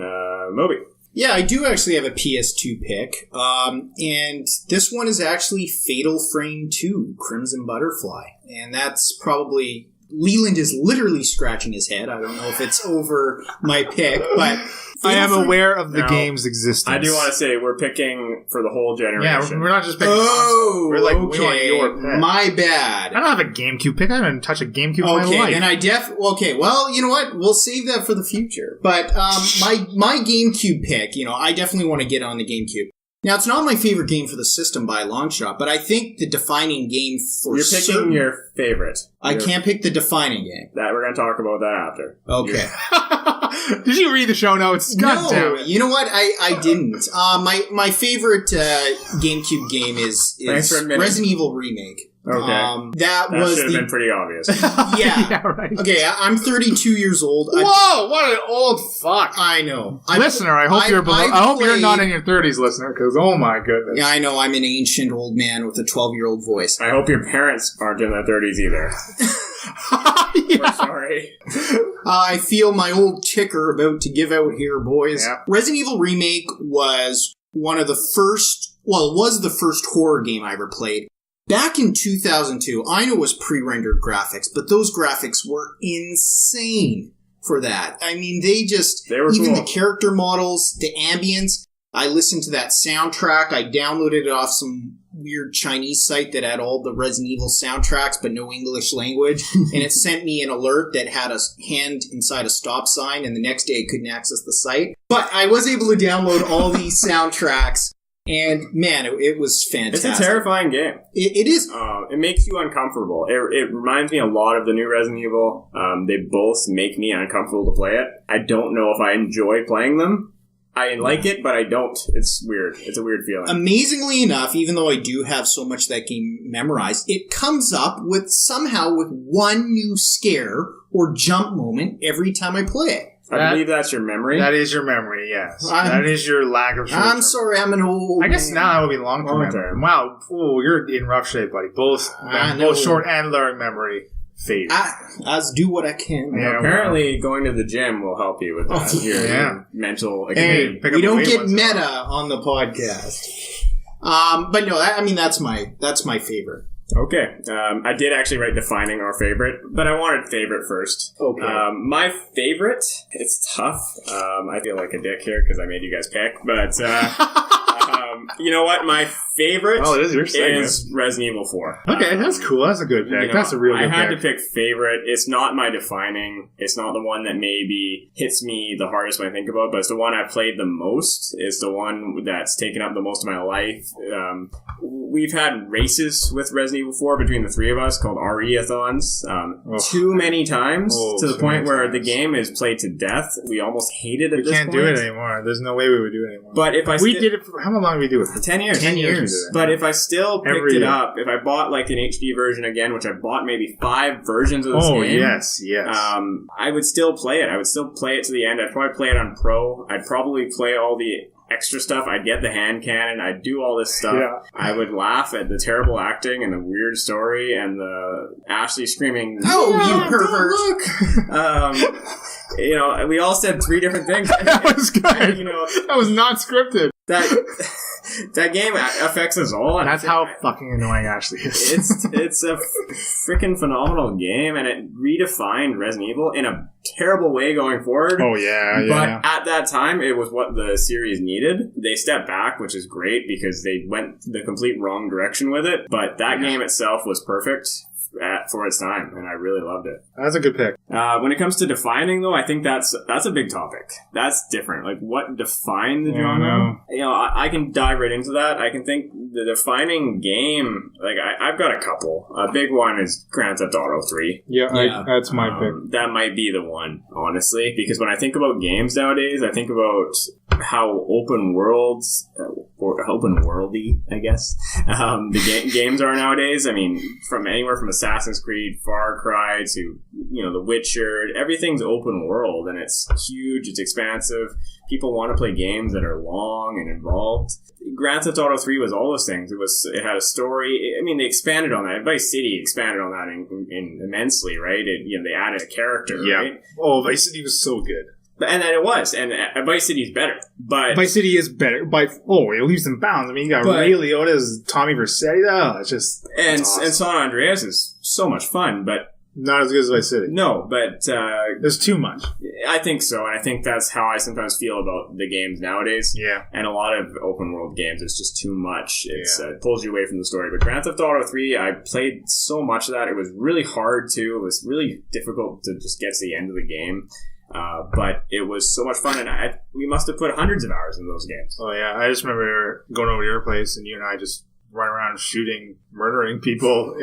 Moby. Yeah, I do actually have a PS2 pick. And this one is actually Fatal Frame 2, Crimson Butterfly. And that's probably... Leland is literally scratching his head. I don't know if it's over my pick, but I am aware of the game's existence. I do want to say we're picking for the whole generation. Yeah, we're not just picking. Oh, we're like, okay. we want your pick. My bad. I don't have a GameCube pick. I haven't touched a GameCube in my life. Okay, then well, you know what? We'll save that for the future. But my GameCube pick, I definitely want to get on the GameCube. Now, it's not my favorite game for the system by a long shot, but I think the defining game for You're picking your favorite. I can't pick the defining game. That we're going to talk about that after. Okay. Did you read the show notes? God damn it. You know what? I didn't. My favorite GameCube game is Resident Evil Remake. Okay. That should have been pretty obvious. Yeah. Yeah, right. Okay, I'm 32 years old. Whoa, what an old fuck. I know. Listener, I hope you're not in your 30s, listener, because oh my goodness. Yeah, I know. I'm an ancient old man with a 12-year-old voice. I hope your parents aren't in their 30s either. Yeah. We're sorry. I feel my old ticker about to give out here, boys. Yeah. Resident Evil Remake was it was the first horror game I ever played. Back in 2002, I know it was pre-rendered graphics, but those graphics were insane for that. I mean, they were even cool. The character models, the ambience. I listened to that soundtrack. I downloaded it off some weird Chinese site that had all the Resident Evil soundtracks, but no English language. And it sent me an alert that had a hand inside a stop sign, and the next day I couldn't access the site. But I was able to download all these soundtracks. And, man, it was fantastic. It's a terrifying game. It is. It makes you uncomfortable. It reminds me a lot of the new Resident Evil. They both make me uncomfortable to play it. I don't know if I enjoy playing them. I like it, but I don't. It's weird. It's a weird feeling. Amazingly enough, even though I do have so much that game memorized, it comes up with one new scare or jump moment every time I play it. I believe that's your memory. That is your memory, yes. That is your lack of short-term. I'm sorry, I'm an old I guess man. now that would be long-term memory. Wow, you're in rough shape, buddy. Both short and long memory fade. I do what I can. Yeah, apparently, going to the gym will help you with that. Your mental acuity. Hey, we don't get meta on the podcast. But no, that's my favorite. Okay. I did actually write defining our favorite, but I wanted favorite first. Okay. My favorite, it's tough. I feel like a dick here because I made you guys pick, but you know what? My favorite is Resident Evil 4. Okay, that's cool. That's a good pick. That's a real good pick. I had to pick favorite. It's not my defining. It's not the one that maybe hits me the hardest when I think about it, but it's the one I played the most. It's the one that's taken up the most of my life. We've had races with Resident Evil 4 between the three of us called RE-a-thons too many times to the point where the game is played to death. We almost hate it at this point. We can't do it anymore. There's no way we would do it anymore. But if we did it for, how long did we do it for? 10 years. 10 years. But if I still picked it up, if I bought like an HD version again, which I bought maybe 5 versions of this game. Oh, yes. I would still play it. I would still play it to the end. I'd probably play it on Pro. I'd probably play all the extra stuff. I'd get the hand cannon. I'd do all this stuff. Yeah. I would laugh at the terrible acting and the weird story and the Ashley screaming, "Oh, you pervert!" Look. We all said 3 different things. That was good. That was not scripted. That game affects us all. And that's how fucking annoying Ashley is. It's a freaking phenomenal game, and it redefined Resident Evil in a terrible way going forward. Oh, yeah. But at that time, it was what the series needed. They stepped back, which is great, because they went the complete wrong direction with it. But that game itself was perfect for its time, and I really loved it. That's a good pick. When it comes to defining, though, I think that's a big topic. That's different. Like, what defined the genre? I can dive right into that. I can think the defining game, like, I've got a couple. A big one is Grand Theft Auto 3. Yeah. That's my pick. That might be the one, honestly, because when I think about games nowadays, I think about how open worlds, or open worldy, I guess, the games are nowadays. I mean, from anywhere from Assassin's Creed, Far Cry to, The Witcher, everything's open world, and it's huge, it's expansive. People want to play games that are long and involved. Grand Theft Auto 3 was all those things. It had a story. I mean, they expanded on that. Vice City expanded on that in immensely, right? They added a character, right? Oh, Vice City was so good. And then it was, and Vice City is better. But Vice City is better. It leaves in bounds. I mean, you got Ray Liotta's Tommy Vercetti. It's just awesome. And San Andreas is so much fun. But Not as good as Vice City. No, but There's too much. I think so, and I think that's how I sometimes feel about the games nowadays. Yeah. And a lot of open world games, it's just too much. It pulls you away from the story. But Grand Theft Auto 3, I played so much of that. It was really hard too. It was really difficult to just get to the end of the game. But it was so much fun, and we must have put hundreds of hours in those games. Oh yeah, I just remember going over to your place, and you and I just run around shooting, murdering people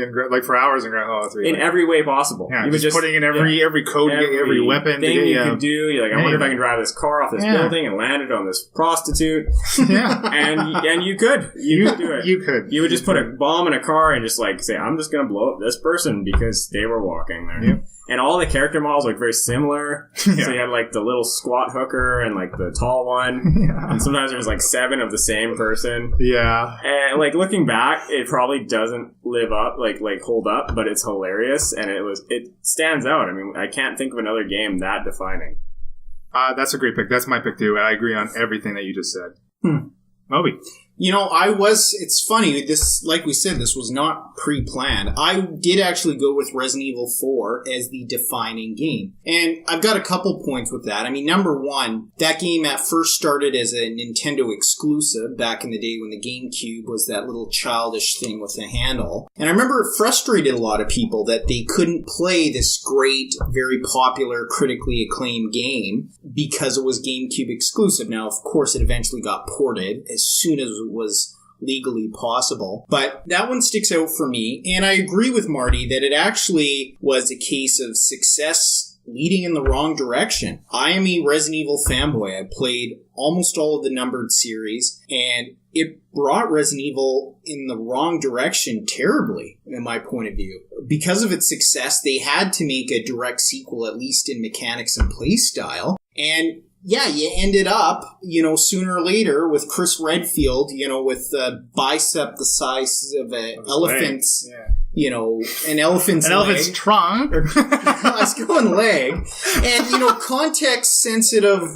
for hours in Grand Theft Auto 3. In every way possible. Yeah, you just putting in every code, every weapon. Thing you could do. You're like, I wonder if I can drive this car off this building and land it on this prostitute. Yeah. and you could. You could do it. You could. You would just put a bomb in a car and just say, I'm just going to blow up this person because they were walking there. Yep. And all the character models look very similar. Yeah. So you had like the little squat hooker and like the tall one. Yeah. And sometimes there's like 7 of the same person. Yeah. And like looking back, it probably doesn't live up, like hold up, but it's hilarious and it stands out. I mean, I can't think of another game that defining. That's a great pick. That's my pick too. I agree on everything that you just said. Moby. It's funny, this, like we said, this was not pre-planned. I did actually go with Resident Evil 4 as the defining game. And I've got a couple points with that. I mean, number one, that game at first started as a Nintendo exclusive back in the day when the GameCube was that little childish thing with a handle. And I remember it frustrated a lot of people that they couldn't play this great, very popular, critically acclaimed game because it was GameCube exclusive. Now, of course, it eventually got ported as soon as it was legally possible. But that one sticks out for me. And I agree with Marty that it actually was a case of success leading in the wrong direction. I am a Resident Evil fanboy. I played almost all of the numbered series, and it brought Resident Evil in the wrong direction terribly, in my point of view. Because of its success, they had to make a direct sequel, at least in mechanics and play style. And yeah, you ended up, sooner or later with Chris Redfield, with the bicep the size of an elephant's, an elephant's leg. Elephant's trunk. I was going leg. And, context-sensitive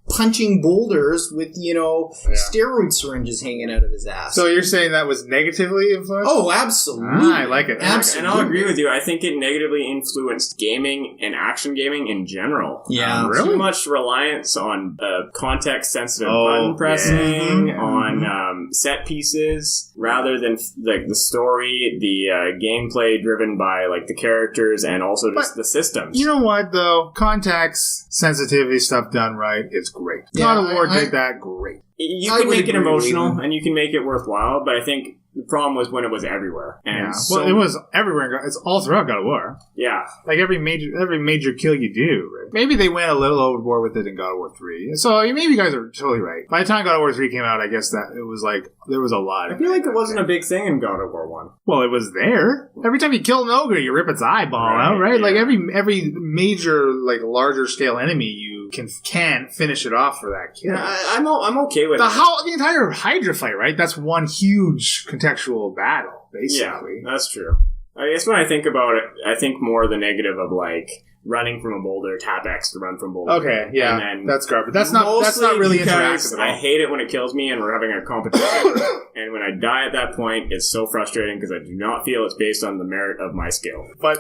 punching boulders with, steroid syringes hanging out of his ass. So you're saying that was negatively influenced? Oh, absolutely. I like it. Absolutely. And I'll agree with you. I think it negatively influenced gaming and action gaming in general. Yeah. Really? Too much reliance on context-sensitive button pressing, on set pieces, rather than the story, the gameplay driven by the characters, and also just the systems. You know what, though? Context sensitivity stuff done right, it's great. God of War did that great. You can make it emotional and you can make it worthwhile, but I think the problem was when it was everywhere. And it was everywhere. It's all throughout God of War. Yeah. Like every major kill you do. Right? Maybe they went a little overboard with it in God of War 3. So maybe you guys are totally right. By the time God of War 3 came out, I guess that it was there was a lot. I feel like it wasn't a big thing in God of War 1. Well, it was there. Every time you kill an ogre, you rip its eyeball out, right? Yeah. Like every major, larger scale enemy, you can finish it off for that kill. Yeah, I'm okay with the entire Hydra fight, right? That's one huge contextual battle, basically. Yeah, that's true. I guess when I think about it, I think more the negative of running from a boulder, tap X to run from boulder. Okay, yeah, and then that's garbage. That's not really interactive at all. I hate it when it kills me and we're having a competition. And when I die at that point, it's so frustrating because I do not feel it's based on the merit of my skill. But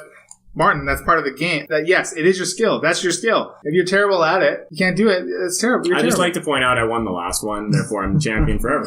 Martin, that's part of the game. That yes, it is your skill. That's your skill. If you're terrible at it, you can't do it. It's terrible. I just like to point out I won the last one, therefore I'm the champion forever.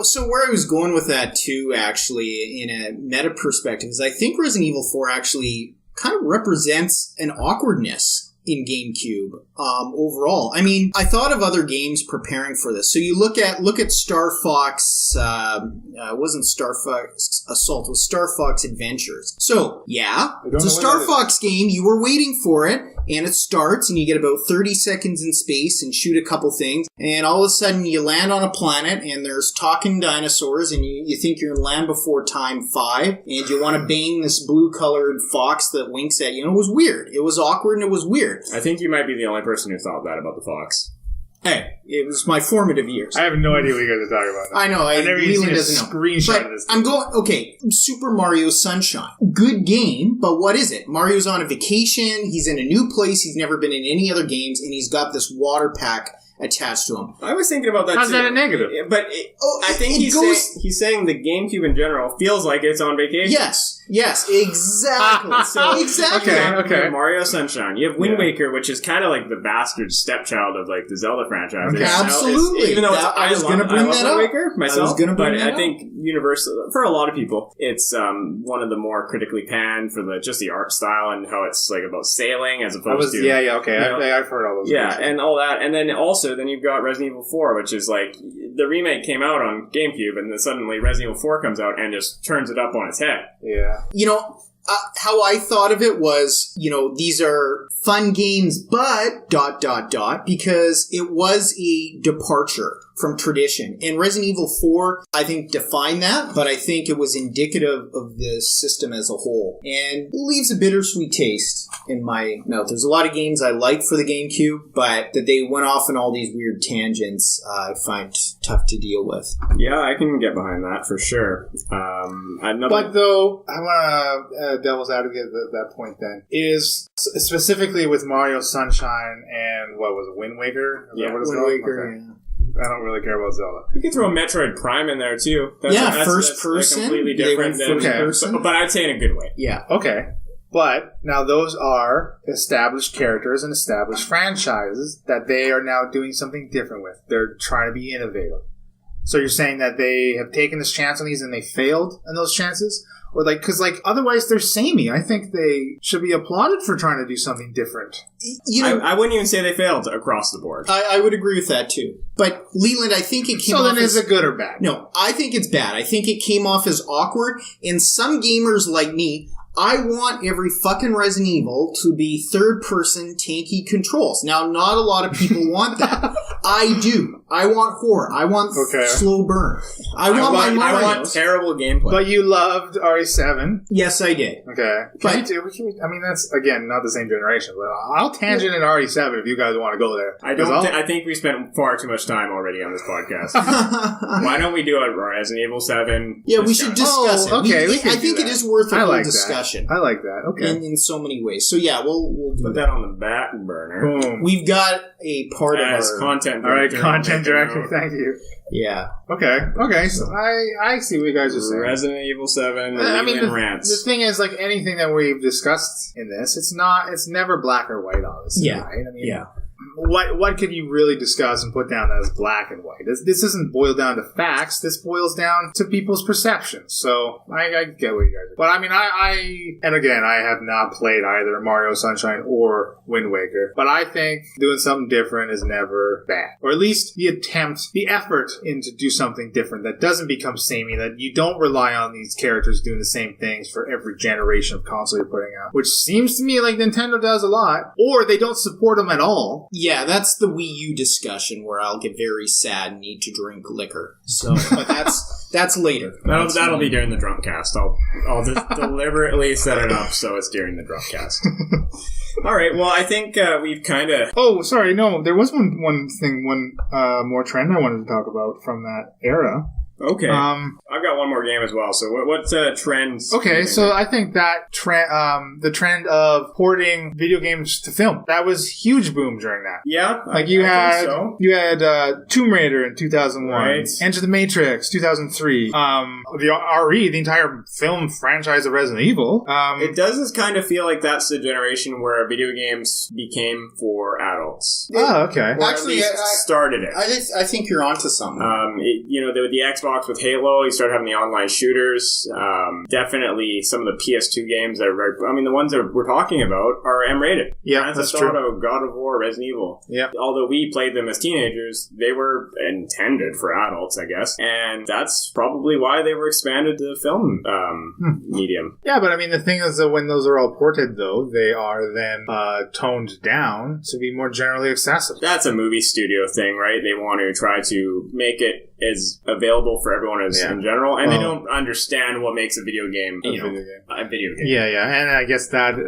So where I was going with that too, actually, in a meta perspective, is I think Resident Evil 4 actually kind of represents an awkwardness in GameCube overall. I mean, I thought of other games preparing for this. So you look at Star Fox. It wasn't Star Fox Assault. It was Star Fox Adventures. So yeah, it's a Star Fox game. You were waiting for it, and it starts, and you get about 30 seconds in space and shoot a couple things, and all of a sudden you land on a planet, and there's talking dinosaurs, and you think you're in Land Before Time 5, and you want to bang this blue-colored fox that winks at you. And it was weird. It was awkward, and it was weird. I think you might be the only person who thought that about the fox. Hey, it was my formative years. I have no idea what you guys are talking about. I know. I never even seen a screenshot of this. I'm going, okay, Super Mario Sunshine. Good game, but what is it? Mario's on a vacation, he's in a new place, he's never been in any other games, and he's got this water pack attached to them. I was thinking about that How's too. that a negative? But I think he's saying the GameCube in general feels like it's on vacation. Yes, exactly. Exactly. Okay. You have Mario Sunshine. You have Wind Waker, which is kind of like the bastard stepchild of like the Zelda franchise. Okay. Absolutely. Even though I was going to bring that up. Wind Waker myself, I think up. Universal, for a lot of people, it's one of the more critically panned for just the art style and how it's like about sailing as opposed to okay. I've heard all those. Yeah, and all that, and then you've got Resident Evil 4, which is like the remake came out on GameCube, and then suddenly Resident Evil 4 comes out and just turns it up on its head. Yeah. How I thought of it was, these are fun games, but ... because it was a departure from tradition. And Resident Evil 4, I think, defined that, but I think it was indicative of the system as a whole. And it leaves a bittersweet taste in my mouth. There's a lot of games I like for the GameCube, but that they went off on all these weird tangents, I find tough to deal with. Yeah, I can get behind that for sure. But though, I want to devil's advocate at that point then, is specifically with Mario Sunshine and what was it, Wind Waker? Is that what it's Wind called? Waker, Okay. I don't really care about Zelda. You can throw a Metroid Prime in there too. First person. Completely different than person. But I'd say in a good way. Yeah. Okay. But now those are established characters and established franchises that they are now doing something different with. They're trying to be innovative. So you're saying that they have taken this chance on these and they failed in those chances? Or because otherwise they're samey. I think they should be applauded for trying to do something different. I wouldn't even say they failed across the board. I would agree with that too. But Leland, I think it came off. So then is it good or bad? No, I think it's bad. I think it came off as awkward. And some gamers like me, I want every fucking Resident Evil to be third-person tanky controls. Now, not a lot of people want that. I do. I want horror. I want slow burn. I want terrible gameplay. But you loved RE7. Yes, I did. Okay. I mean, that's, again, not the same generation. But I'll tangent in RE7 if you guys want to go there. I think we spent far too much time already on this podcast. Why don't we do a Resident Evil 7? Yeah, we should discuss it. Okay, I think it is worth a little discussion. I like that. Okay. In so many ways. So yeah, we'll do put that on the back burner. Boom. We've got a part of our content director. All right, content director. Thank you. Yeah. Okay. So I see what you guys are saying. Resident Evil 7. Rants. The thing is, like anything that we've discussed in this, it's never black or white, obviously. Yeah. Right? I mean, yeah. What could you really discuss and put down as black and white? This doesn't boil down to facts. This boils down to people's perceptions. So I get what you guys are. But I mean, and again, I have not played either Mario Sunshine or Wind Waker. But I think doing something different is never bad. Or at least the effort into do something different that doesn't become samey, that you don't rely on these characters doing the same things for every generation of console you're putting out. Which seems to me like Nintendo does a lot. Or they don't support them at all. Yeah, that's the Wii U discussion where I'll get very sad and need to drink liquor. So, but that's later. That'll be during the drunk cast. I'll just deliberately set it up so it's during the drunk cast. All right. Well, I think we've kind of. Oh, sorry. No, there was one more trend I wanted to talk about from that era. Okay. I've got one more game as well. So what trends? Okay, so I think that the trend of porting video games to film, that was huge boom during that. Yeah. Like you had Tomb Raider in 2001, right. Enter the Matrix 2003, the RE, the entire film franchise of Resident Evil. It does kind of feel like that's the generation where video games became for adults. Oh, okay. Actually, started it. I think you're onto something. The Xbox with Halo, you started having the online shooters. Definitely some of the PS2 games that are the ones that we're talking about are M-rated. Yeah, that's true. God of War, Resident Evil. Yeah. Although we played them as teenagers, they were intended for adults, I guess. And that's probably why they were expanded to the film medium. Yeah, but I mean, the thing is that when those are all ported, though, they are then toned down to be more generally accessible. That's a movie studio thing, right? They want to try to make it is available for everyone in general, and they don't understand what makes a video game a video game. Yeah, and I guess that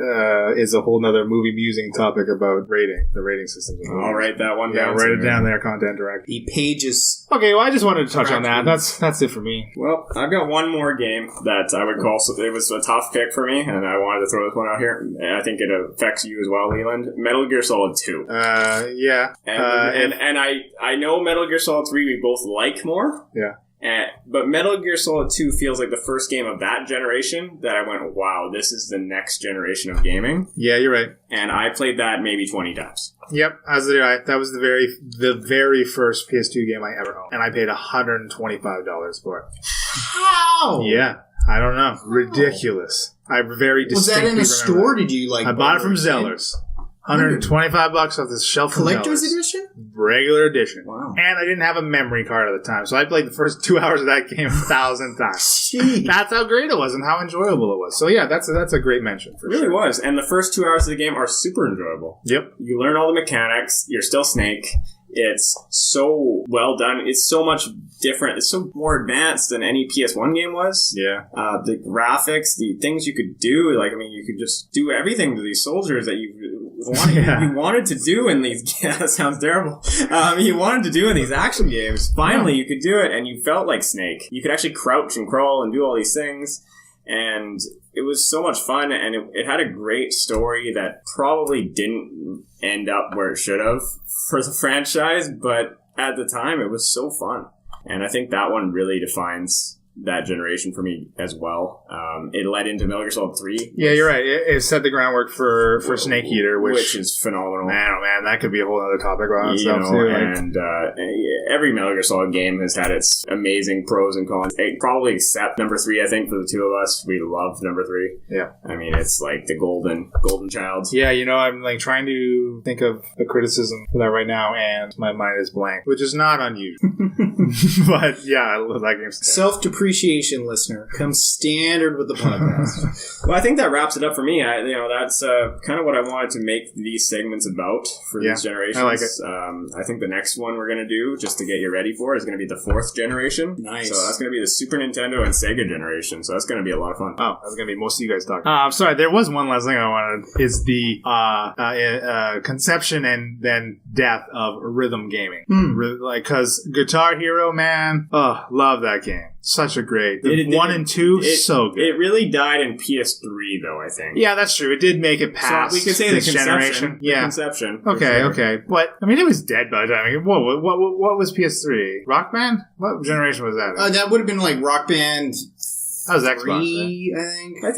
is a whole nother movie musing topic about the rating system. I'll write that one down. Write it down there, content director. The pages. Okay, well, I just wanted to touch on that. That's it for me. Well, I've got one more game that I would call, it was a tough pick for me, and I wanted to throw this one out here. And I think it affects you as well, Leland. Metal Gear Solid 2. Yeah. And I know Metal Gear Solid 3 we both like more. Yeah. But Metal Gear Solid 2 feels like the first game of that generation that I went, wow, this is the next generation of gaming. Yeah, you're right. And I played that maybe 20 times. Yep, as did I. That was the very first PS2 game I ever owned. And I paid $125 for it. How? Yeah, I don't know. Ridiculous. I very distinctly Was that in a store? Did you I bought it from Zellers. $125 off the shelf. Collector's edition? Regular edition. Wow. And I didn't have a memory card at the time, so I played the first 2 hours of that game 1,000 times. Jeez. That's how great it was and how enjoyable it was. So yeah, that's a great mention for sure. It really sure. was. And the first 2 hours of the game are super enjoyable. Yep. You learn all the mechanics. You're still Snake. It's so well done. It's so much different. It's so more advanced than any PS1 game was. Yeah. The graphics, the things you could do. You could just do everything to these soldiers that you wanted to do in these. Yeah, that sounds terrible. You wanted to do in these action games. Finally, you could do it, and you felt like Snake. You could actually crouch and crawl and do all these things, and it was so much fun, and it had a great story that probably didn't end up where it should have for the franchise, but at the time, it was so fun. And I think that one really defines that generation for me as well. It led into Metal Gear Solid 3. Yeah, you're right. It set the groundwork for Snake Eater, which is phenomenal. Man, that could be a whole other topic on too. And every Metal Gear Solid game has had its amazing pros and cons. Probably except number 3, I think, for the two of us. We loved number 3. Yeah. I mean, it's like the golden child. Yeah, I'm trying to think of a criticism for that right now, and my mind is blank, which is not unusual. But yeah, I love that game. Self-depreciation, listener, comes standard with the podcast. Well, I think that wraps it up for me. That's kind of what I wanted to make these segments about for these generations. I like it. I think the next one we're going to do, just to get you ready for, is going to be the 4th generation. Nice. So that's going to be the Super Nintendo and Sega generation. So that's going to be a lot of fun. Oh, that's going to be most of you guys talking. I'm sorry, there was one last thing I wanted. Is the conception and then death of rhythm gaming. Because Guitar Hero, man, love that game. Such a great 1 and 2, so good. It really died in PS3, though, I think. Yeah, that's true. It did make it past we could say this generation. The conception. Okay. But, I mean, it was dead by the time. I mean, what was PS3? Rock Band? What generation was that? That would have been like Rock Band. That was Xbox, right? I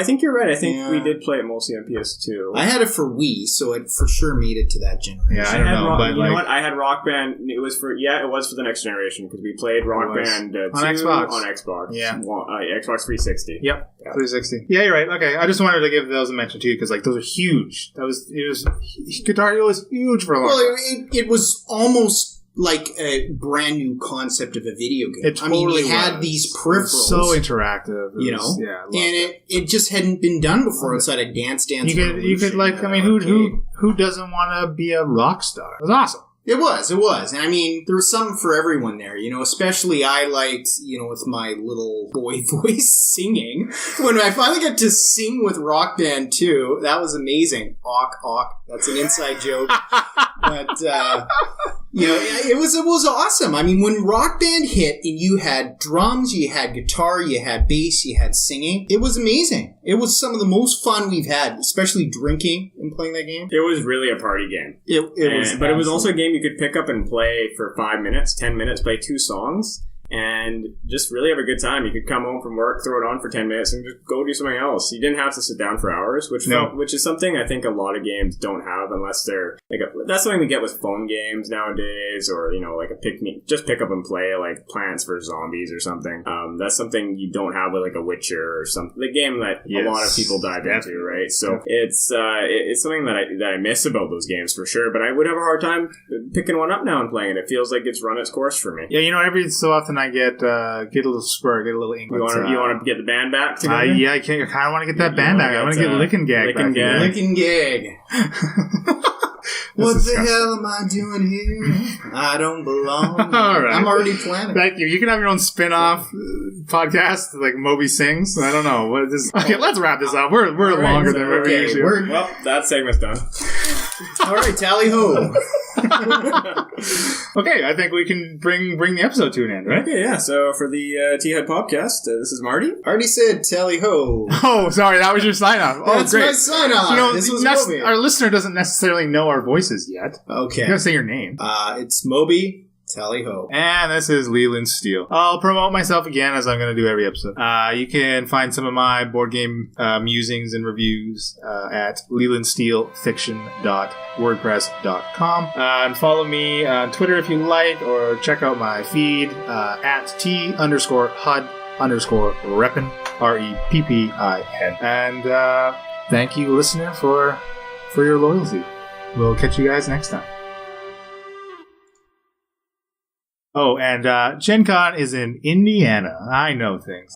think you're right. I think we did play it mostly on PS2. I had it for Wii, so it for sure made it to that generation. Yeah, I don't know. But you know what? I had Rock Band. It was for the next generation, because we played Rock Band 2 on Xbox. On Xbox. Yeah. Xbox 360. Yep. 360. Yeah, you're right. Okay, I just wanted to give those a mention too, because those are huge. Guitar Hero was huge for a long time. Well, it was almost like a brand new concept of a video game. It totally we had these peripherals. So interactive. It just hadn't been done before inside a Dance You could who doesn't want to be a rock star? It was awesome. It was. And I mean, there was something for everyone there, especially I liked, with my little boy voice singing. When I finally got to sing with Rock Band 2, that was amazing. Awk. That's an inside joke. But, it was awesome. I mean, when Rock Band hit and you had drums, you had guitar, you had bass, you had singing, it was amazing. It was some of the most fun we've had, especially drinking and playing that game. It was really a party game. But it was also a game you could pick up and play for 5 minutes, 10 minutes, play 2 songs, and just really have a good time. You could come home from work, throw it on for 10 minutes, and just go do something else. You didn't have to sit down for hours, which is something I think a lot of games don't have, unless they're that's something we get with phone games nowadays, or like a just pick up and play, like Plants vs. Zombies or something. That's something you don't have with like a Witcher or something. The game that a lot of people dive into, right? So it's something that I miss about those games for sure. But I would have a hard time picking one up now and playing it. It feels like it's run its course for me. Yeah, every so often I get a little spur, get a little ink. You want to get the band back together? I kind of want to get that band back. I want to get Lick and Gag. Lick and Gag. What the disgusting. hell am I doing here? I don't belong. All right. I'm already planning. Thank you. You can have your own spin-off podcast, like Moby Sings. I don't know. What is Okay, let's wrap this up. We're All right, longer so, than we're okay, usually. Well, that segment's done. All right, tally ho. Okay, I think we can bring the episode to an end, right? Okay, yeah. So for the T-Hud podcast, this is Marty. I already said tally ho. Oh, sorry, that was your sign-off. Oh, That's great. my sign off. You know, This was Moby. our listener doesn't necessarily know our voices yet. Okay. You gotta say your name. It's Moby. Tally ho. And this is Leland Steele. I'll promote myself again, as I'm going to do every episode. You can find some of my board game musings and reviews at lelandsteelefiction.wordpress.com. And follow me on Twitter if you like, or check out my feed at T_HUD_reppin, REPPIN. And thank you, listener, for your loyalty. We'll catch you guys next time. Oh, and Gen Con is in Indiana. I know things.